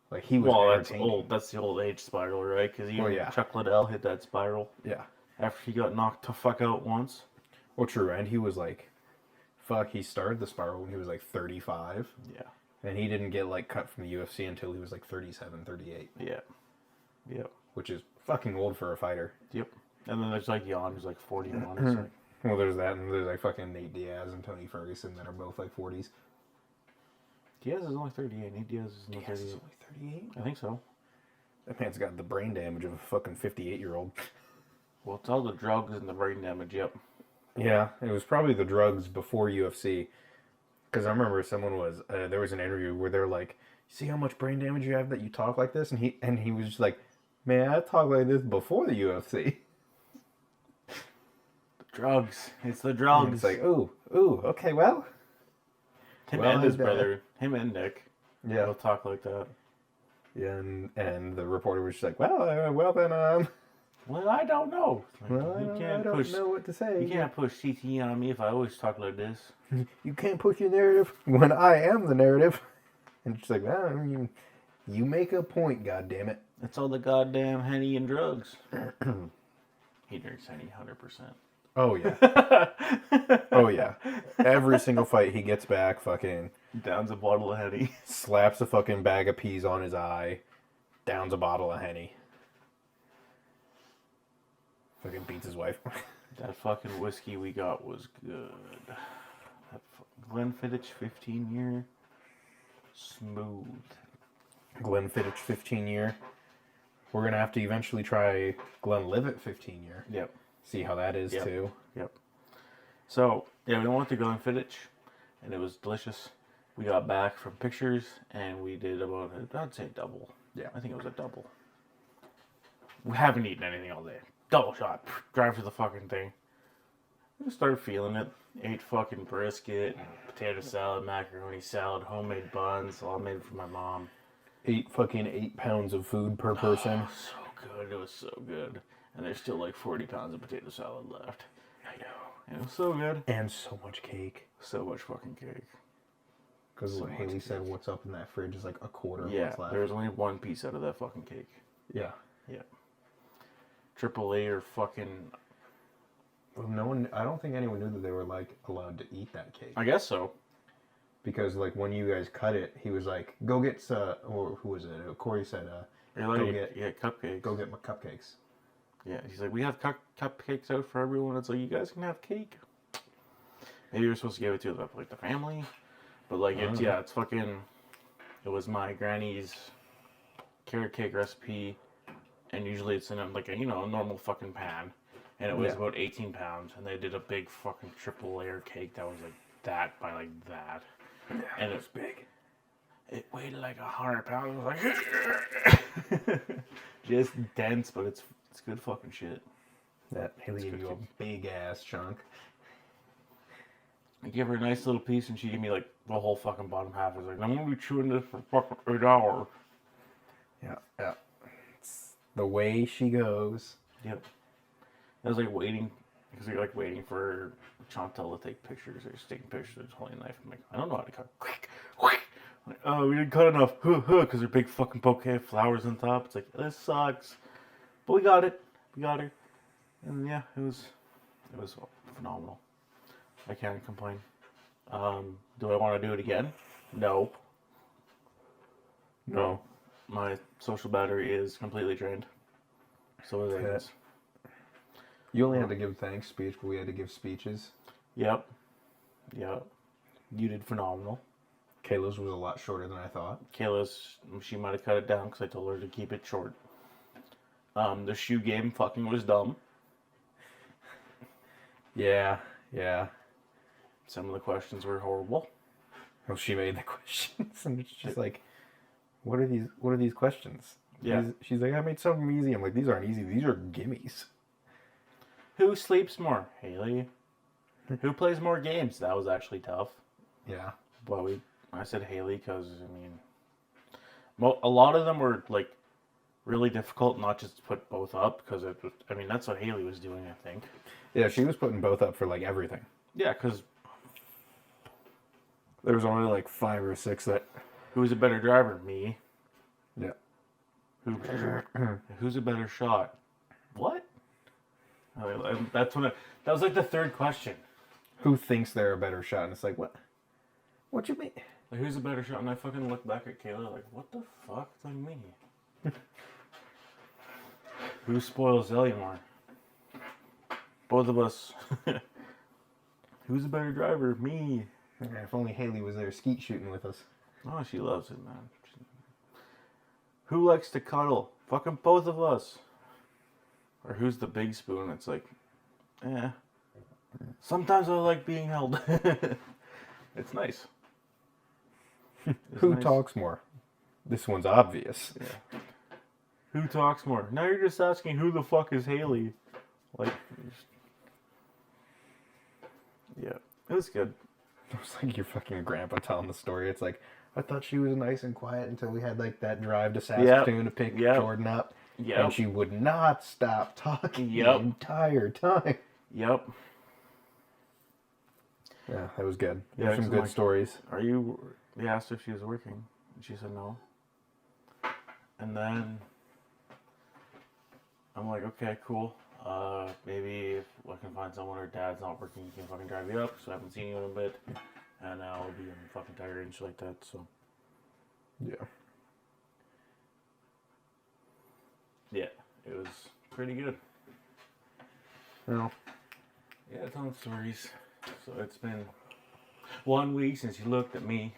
S2: like he was.
S1: Well, that's
S2: entertaining.
S1: old. That's the old age spiral, right? Because
S2: yeah.
S1: Chuck Liddell hit that spiral
S2: Yeah.
S1: after he got knocked to fuck out once.
S2: Well, true, and he was like, fuck. He started the spiral when he was like 35.
S1: Yeah.
S2: And he didn't get like cut from the UFC until he was like 37, 38.
S1: Yeah. Yep.
S2: Which is fucking old for a fighter.
S1: Yep. And then there's like Jan, who's like 41. It's like,
S2: Well, there's that, and there's like fucking Nate Diaz and Tony Ferguson that are both like 40s.
S1: Diaz is only 38. Nate Diaz is only
S2: Diaz is
S1: 38.
S2: only 38?
S1: I think so.
S2: That man's got the brain damage of a fucking 58-year-old.
S1: Well, it's all the drugs and the brain damage. Yep.
S2: Yeah, it was probably the drugs before UFC. Because I remember someone was, there was an interview where they're like, see how much brain damage you have that you talk like this? And he was just like, man, I talked like this before the UFC.
S1: Drugs. It's the drugs.
S2: And it's like, ooh, okay, well.
S1: him
S2: well,
S1: and his
S2: I'd,
S1: brother. Him and Nick.
S2: Yeah.
S1: They'll talk like that.
S2: Yeah, and the reporter was just like, well then,
S1: Well, I don't know. Like,
S2: well,
S1: you
S2: I
S1: can't
S2: don't
S1: push.
S2: know what to say.
S1: You can't push CTE on me if I always talk like this.
S2: You can't push your narrative when I am the narrative. And she's like, well, you make a point, goddammit.
S1: It's all the goddamn Henny and drugs. He drinks Henny 100%.
S2: Oh, yeah. Oh, yeah. Every single fight he gets back, fucking
S1: Downs a bottle of Henny.
S2: slaps a fucking bag of peas on his eye, downs a bottle of Henny. Fucking beats his wife.
S1: That fucking whiskey we got was good. That Glenfiddich 15-year. Smooth.
S2: Glenfiddich 15-year. We're going to have to eventually try Glenlivet 15-year.
S1: Yep.
S2: See how that is,
S1: Yep.
S2: too.
S1: Yep. So, yeah, we went to Glenfiddich, and it was delicious. We got back from pictures, and we did about, I'd say double.
S2: Yeah.
S1: I think it was a double. We haven't eaten anything all day. Double shot. Drive to the fucking thing. We started feeling it. Ate fucking brisket, potato salad, macaroni salad, homemade buns, all made for my mom.
S2: 8 pounds of food per person.
S1: Oh, so good. It was so good. And there's still like 40 pounds of potato salad left.
S2: I know.
S1: It was so good.
S2: And so much cake.
S1: So much fucking cake.
S2: Because
S1: So
S2: Haley
S1: much
S2: said what's up in that fridge is like a quarter of
S1: Yeah,
S2: what's left.
S1: there was only one piece out of that fucking cake.
S2: Yeah.
S1: Yeah. AAA or fucking...
S2: Well, no one, I don't think anyone knew that they were like allowed to eat that cake.
S1: I guess so.
S2: Because like when you guys cut it, he was like, go get, or who was it? Corey said,
S1: You're like, you get cupcakes.
S2: go get my cupcakes.
S1: Yeah, he's like, we have cupcakes out for everyone. It's like, you guys can have cake. Maybe you're supposed to give it to the family. But like, it's, yeah, it's fucking... It was my granny's carrot cake recipe. And usually it's in a, like a, you know, a normal fucking pan. And it was about 18 pounds. And they did a big fucking triple layer cake that was like that by like that.
S2: Yeah,
S1: and
S2: it was big.
S1: It weighed like 100 pounds. It was like... Just dense, but it's good fucking shit.
S2: That Haley
S1: It's
S2: gave
S1: good
S2: you a
S1: cake.
S2: big ass chunk.
S1: I gave her a nice little piece, and she gave me like the whole fucking bottom half. I was like, I'm gonna be chewing this for fucking 8 hours.
S2: Yeah. It's the way she goes.
S1: Yep. I was like waiting, because you're like waiting for Chantal to take pictures. Or just taking pictures with a holding knife. I'm like, I don't know how to cut. Quick. Like, oh, we didn't cut enough. Because they're big fucking bouquet of flowers on top. It's like, this sucks. But we got it. We got her. And yeah, it was phenomenal. I can't complain. Do I want to do it again? No. My social battery is completely drained. So is Aidan's.
S2: You only had to give thanks speech, but we had to give speeches.
S1: Yep. You did phenomenal.
S2: Kayla's was a lot shorter than I thought.
S1: Kayla's, she might have cut it down because I told her to keep it short. The shoe game fucking was dumb.
S2: Yeah.
S1: Some of the questions were horrible.
S2: Well, she made the questions, and it's just like, what are these questions?
S1: Yeah.
S2: She's like, I made something easy. I'm like, these aren't easy. These are gimmies.
S1: Who sleeps more? Haley. Who plays more games? That was actually tough.
S2: Yeah.
S1: But I said Haley because, a lot of them were, like, really difficult not just to put both up because, that's what Haley was doing, I think.
S2: Yeah, she was putting both up for, like, everything.
S1: Yeah, because...
S2: There was only, like, 5 or 6 that...
S1: Who's a better driver? Me.
S2: Yeah.
S1: Who's a better shot? What? That was, like, the third question.
S2: Who thinks they're a better shot? And it's like, what? What you mean?
S1: Like, who's a better shot? And I fucking look back at Kayla like, what the fuck does that mean? Who spoils Ellie more? Both of us. Who's a better driver? Me.
S2: Yeah, if only Haley was there skeet shooting with us.
S1: Oh, she loves it, man. Who likes to cuddle? Fucking both of us. Or who's the big spoon? It's like, sometimes I like being held. It's nice.
S2: Who talks more? This one's obvious.
S1: Yeah. Who talks more? Now you're just asking who the fuck is Haley. Like, yeah, it was good.
S2: It was like your fucking grandpa telling the story. It's like, I thought she was nice and quiet until we had like that drive to Saskatoon to pick Jordan up.
S1: Yep.
S2: And she would not stop talking the entire time.
S1: Yep.
S2: Yeah, that was good.
S1: Yeah,
S2: There's some good stories.
S1: They asked if she was working. And she said no. And then I'm like, okay, cool. Maybe if I can find someone or dad's not working, he can fucking drive you up. So I haven't seen you in a bit. And I'll be fucking tired and shit like that, so.
S2: Yeah.
S1: Yeah, it was pretty good.
S2: Well.
S1: Yeah, telling stories. So it's been 1 week since you looked at me.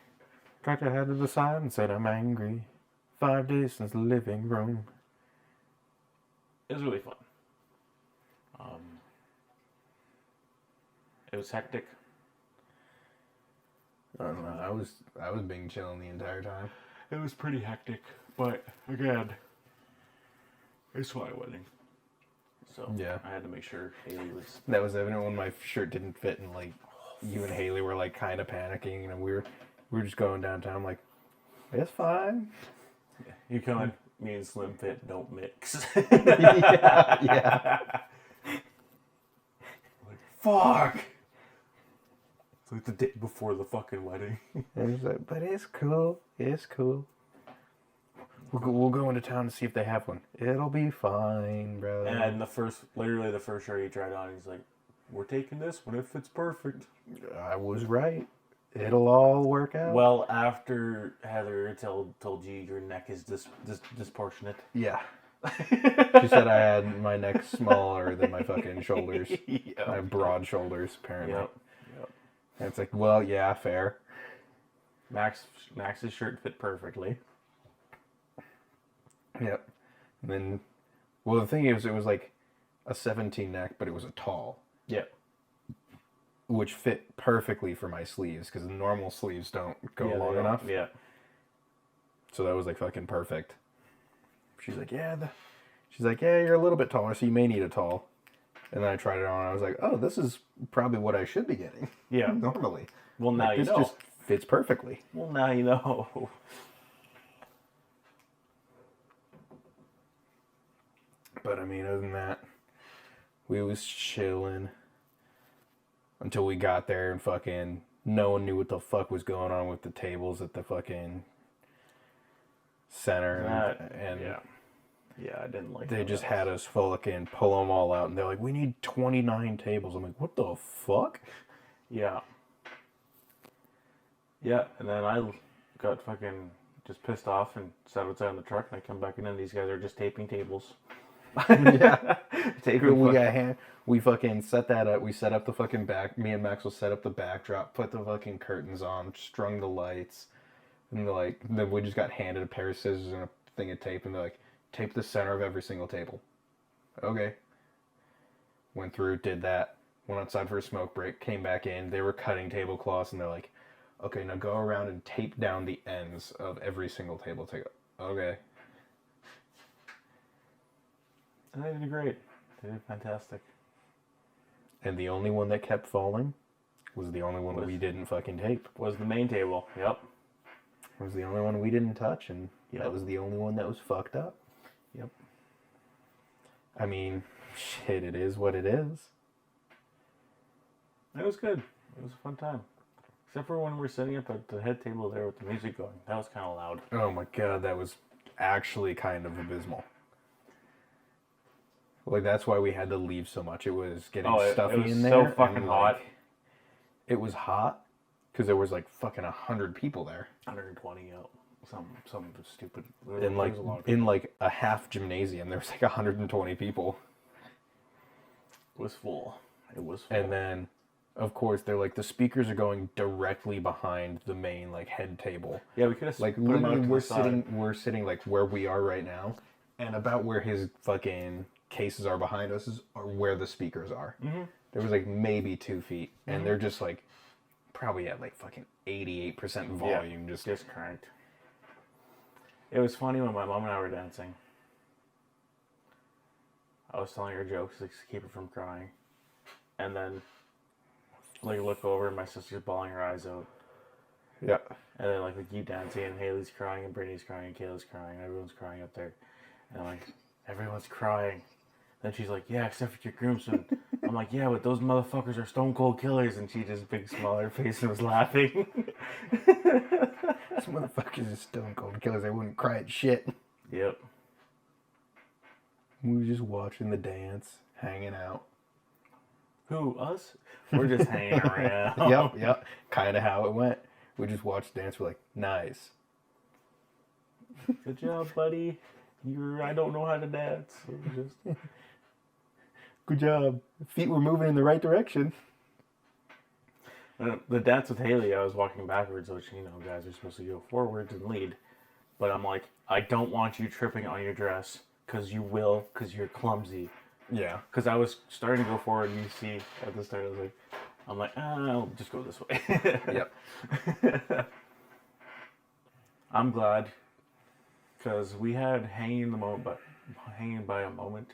S2: Cracked your head to the side and said, I'm angry. 5 days since the living room.
S1: It was really fun. It was hectic.
S2: I don't know. I was being chilling the entire time.
S1: It was pretty hectic, but again, it's my wedding. So
S2: yeah.
S1: I had to make sure Haley was...
S2: That was evident when my shirt didn't fit and like you and Haley were like kind of panicking and we were just going downtown like, it's fine.
S1: Yeah. You kind of, me and Slim Fit don't mix.
S2: yeah.
S1: Like, fuck! It's like the day before the fucking wedding.
S2: And he's like, but it's cool. It's cool. We'll go into town to see if they have one. It'll be fine, bro.
S1: And literally the first shirt he tried on, he's like, we're taking this one if it's perfect.
S2: I was right. It'll all work out.
S1: Well, after Heather told you your neck is disproportionate.
S2: Yeah. She said I had my neck smaller than my fucking shoulders. Yep. I have broad shoulders, apparently.
S1: Yep.
S2: And it's like, well, yeah, fair.
S1: Max's shirt fit perfectly.
S2: Yep. And then, well, the thing is, it was like a 17 neck, but it was a tall.
S1: Yep.
S2: Which fit perfectly for my sleeves, because the normal sleeves don't go long enough.
S1: Yeah.
S2: So that was like fucking perfect. She's like, yeah, you're a little bit taller, so you may need a tall. And then I tried it on, and I was like, oh, this is probably what I should be getting.
S1: Yeah.
S2: Normally.
S1: Well, now
S2: Like,
S1: you
S2: this
S1: know.
S2: just fits perfectly.
S1: Well, now you know.
S2: But I mean, other than that, we was chilling until we got there and fucking no one knew what the fuck was going on with the tables at the fucking center. And
S1: yeah. Yeah, I didn't like
S2: they
S1: that.
S2: just had us fucking pull them all out, and they're like, we need 29 tables. I'm like, what the fuck?
S1: Yeah. Yeah, and then I got fucking just pissed off and sat outside in the truck, and I come back in, and these guys are just taping tables.
S2: Yeah.
S1: Taping
S2: We fucking set that up. We set up the fucking back. Me and Max will set up the backdrop, put the fucking curtains on, strung the lights, and then we just got handed a pair of scissors and a thing of tape, and they're like, tape the center of every single table. Okay. Went through, did that, went outside for a smoke break, came back in. They were cutting tablecloths, and they're like, okay, now go around and tape down the ends of every single table. Okay.
S1: And they did great. They did fantastic.
S2: And the only one that kept falling was the only one we didn't fucking tape.
S1: Was the main table. Yep.
S2: It was the only one we didn't touch, and
S1: Yep.
S2: that was the only one that was fucked up.
S1: Yep.
S2: I mean, shit, it is what it is.
S1: It was good. It was a fun time. Except for when we were sitting up at the head table there with the music going. That was kind of loud.
S2: Oh my god, that was actually kind of abysmal. Like, that's why we had to leave so much. It was getting stuffy in there.
S1: It was so fucking hot.
S2: It was hot because there was like fucking 100 people there.
S1: 120 out. Some stupid.
S2: In like a half gymnasium, there was like 120 people.
S1: It was full. It was full.
S2: And then, of course, they're like, the speakers are going directly behind the main like head table.
S1: Yeah, we could have
S2: like
S1: put them out
S2: literally
S1: to
S2: we're sitting like where we are right now, and about where his fucking cases are behind us are where the speakers are.
S1: Mm-hmm.
S2: There was like maybe 2 feet, and they're just like probably at like fucking 88% volume, just
S1: cranked. It was funny when my mom and I were dancing. I was telling her jokes like, to keep her from crying, and then like look over and my sister's bawling her eyes out.
S2: Yeah.
S1: And then like we keep dancing and Haley's crying and Brittany's crying and Kayla's crying and everyone's crying up there. And I'm like, everyone's crying. Then she's like, yeah, except for your groomsmen. I'm like, yeah, but those motherfuckers are stone cold killers. And she just big smile on her face and was laughing.
S2: These motherfuckers are stone cold killers. They wouldn't cry at shit.
S1: Yep.
S2: We were just watching the dance, hanging out.
S1: Who, us? We're just hanging around.
S2: Yep. Kind of how it went. We just watched the dance. We're like, nice.
S1: Good job, buddy. I don't know how to dance. Just...
S2: Good job. Feet were moving in the right direction.
S1: The dance with Haley, I was walking backwards, which, guys are supposed to go forwards and lead. But I'm like, I don't want you tripping on your dress, because you will, because you're clumsy.
S2: Yeah.
S1: Because I was starting to go forward, and you see, at the start, I'm like, I'll just go this way.
S2: Yep.
S1: I'm glad, because we had Hanging by a Moment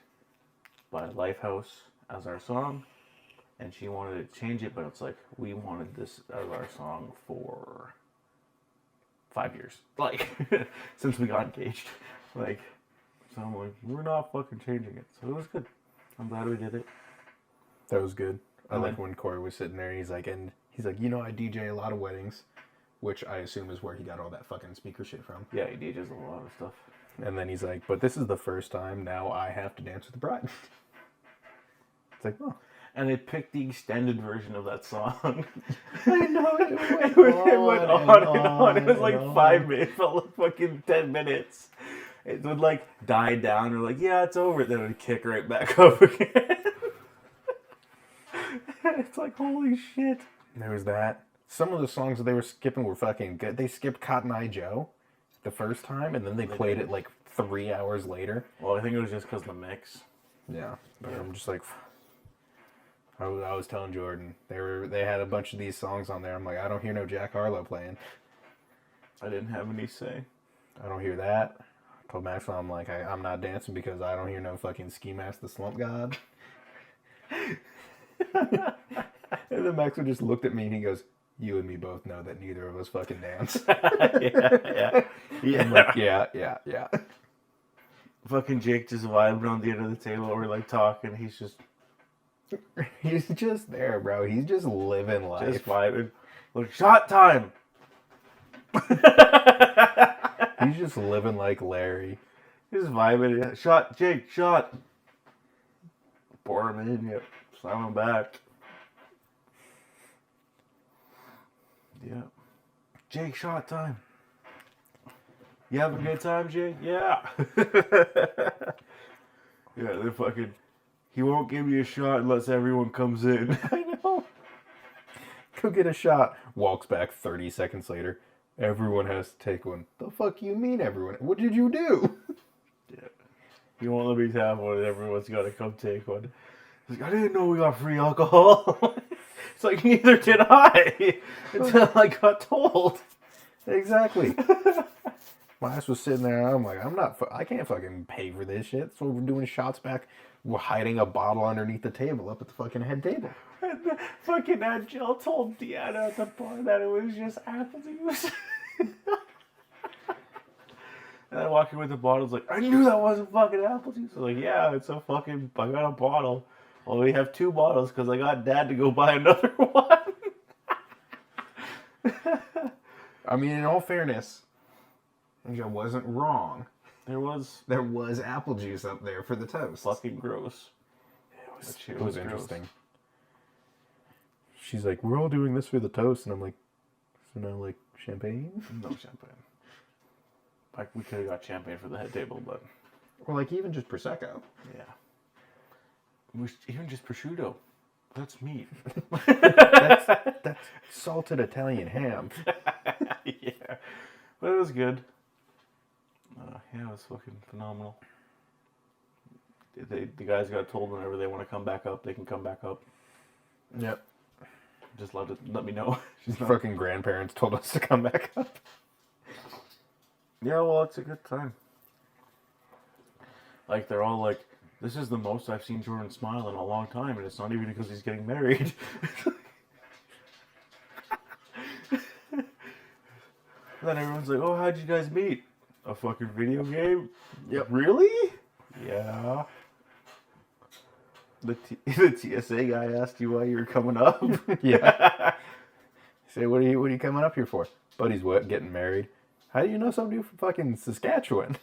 S1: by Lifehouse as our song, and she wanted to change it, but it's like, we wanted this as our song for 5 years, since we got engaged, so I'm like, we're not fucking changing it, so it was good. I'm glad we did it.
S2: That was good. I like when Corey was sitting there, and he's like, I DJ a lot of weddings, which I assume is where he got all that fucking speaker shit from.
S1: Yeah, he DJs a lot of stuff.
S2: And then he's like, but this is the first time now I have to dance with the bride. It's like, oh.
S1: And they picked the extended version of that song.
S2: I know,
S1: it went on and on. It was like 5 minutes. It felt like fucking 10 minutes. It would die down. Or yeah, it's over. Then it would kick right back up again. It's like, holy shit.
S2: There was that. Some of the songs that they were skipping were fucking good. They skipped Cotton Eye Joe the first time, and then they played it 3 hours later.
S1: Well, I think it was just because of the mix.
S2: Yeah, but I'm just like, I was telling Jordan, they had a bunch of these songs on there. I'm like, I don't hear no Jack Harlow playing.
S1: I didn't have any say.
S2: I don't hear that. I told Maxwell, I'm like, I'm not dancing because I don't hear no fucking Ski Mask the Slump God. And then Maxwell just looked at me and he goes, "You and me both know that neither of us fucking dance."
S1: Yeah.
S2: I'm like, yeah.
S1: Fucking Jake just vibing on the end of the table. We're like talking. He's just
S2: there, bro. He's just living life.
S1: just vibing. Look, shot time.
S2: He's just living like Larry.
S1: Just vibing. Shot, Jake, shot. Pour him in. Yep. Slam him back. Yep. Jake, shot time. You having a good time, Jake? Yeah. Yeah, they're fucking. He won't give me a shot unless everyone comes in.
S2: I know. Go get a shot. Walks back 30 seconds later. Everyone has to take one. The fuck you mean everyone? What did you do?
S1: Yeah. He won't let me have one and everyone's got to come take one. He's like, I didn't know we got free alcohol. It's like, neither did I. Until I got told.
S2: Exactly. My ass was sitting there. I'm like, I can't fucking pay for this shit. So we're doing shots back. We're hiding a bottle underneath the table up at the fucking head table.
S1: And the fucking Jill told Deanna at the bar that it was just apple juice. And I walk in with the bottle. It's like, I knew that wasn't fucking apple juice. I was like, yeah, it's a fucking, I got a bottle. Well, we have 2 bottles because I got Dad to go buy another one.
S2: I mean, in all fairness, I wasn't wrong.
S1: There was
S2: apple juice up there for the toast.
S1: fucking gross.
S2: It was interesting. She's like, we're all doing this for the toast. And I'm like, so now, like, champagne?
S1: No champagne. Like, we could have got champagne for the head table, but...
S2: Or, like, even just Prosecco.
S1: Yeah. Even just prosciutto. That's meat.
S2: That's salted Italian ham.
S1: Yeah. But it was good. Yeah, it was fucking phenomenal. The guys got told whenever they want to come back up, they can come back up.
S2: Yep.
S1: Just let me know.
S2: She's fucking grandparents told us to come back up.
S1: Yeah, well, it's a good time. Like, they're all like, this is the most I've seen Jordan smile in a long time, and it's not even because he's getting married. Then everyone's like, oh, how'd you guys meet? A fucking video game?
S2: Yep.
S1: Really? Yeah. The TSA guy asked you why you were coming up.
S2: Yeah. Say, what are you coming up here for? Buddy's what? Getting married. How do you know somebody from fucking Saskatchewan?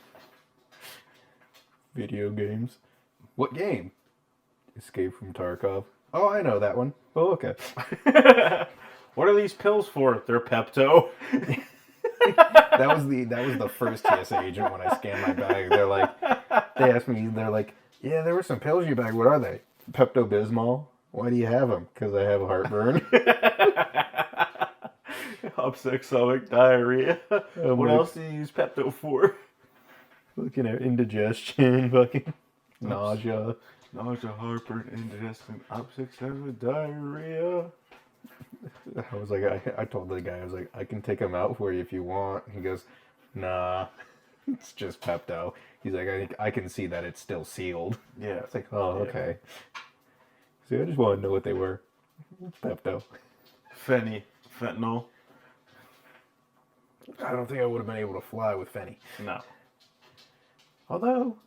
S2: Video games. What game? Escape from Tarkov. Oh, I know that one. Oh, okay.
S1: What are these pills for? They're Pepto.
S2: That was the first TSA agent when I scanned my bag. They asked me, they're like, yeah, there were some pills in your bag. What are they? Pepto-Bismol. Why do you have them? Because I have a heartburn.
S1: Upset stomach, diarrhea. What
S2: like,
S1: else do you use Pepto for?
S2: Looking at indigestion, fucking nausea.
S1: Nausea, heartburn, indigestion, upset stomach, diarrhea.
S2: I was like, I told the guy, I was like, I can take them out for you if you want. He goes, nah, it's just Pepto. He's like, I can see that it's still sealed.
S1: Yeah.
S2: It's like, oh, okay. See, I just wanted to know what they were. It's Pepto.
S1: Fentanyl.
S2: I don't think I would have been able to fly with Fenny.
S1: No.
S2: Although,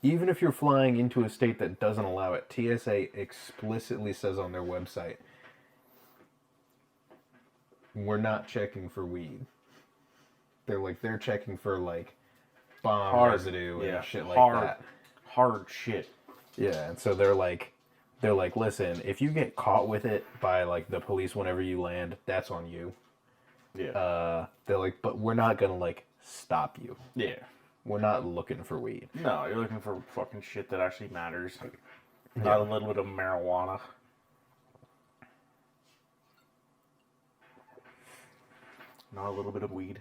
S2: even if you're flying into a state that doesn't allow it, TSA explicitly says on their website, we're not checking for weed. They're checking for like bomb residue and shit like that.
S1: Hard shit.
S2: Yeah, and so they're like, listen, if you get caught with it by like the police whenever you land, that's on you.
S1: Yeah.
S2: They're like, but we're not gonna like stop you.
S1: Yeah.
S2: We're not looking for weed.
S1: No, you're looking for fucking shit that actually matters. Not a little bit of marijuana. Not a little bit of weed.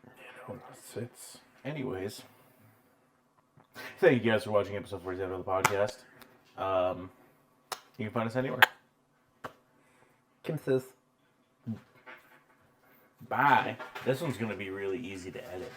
S2: You know, it's...
S1: Anyways. Thank you guys for watching episode 47 of the podcast. You can find us anywhere.
S2: Consist.
S1: Bye. This one's going to be really easy to edit.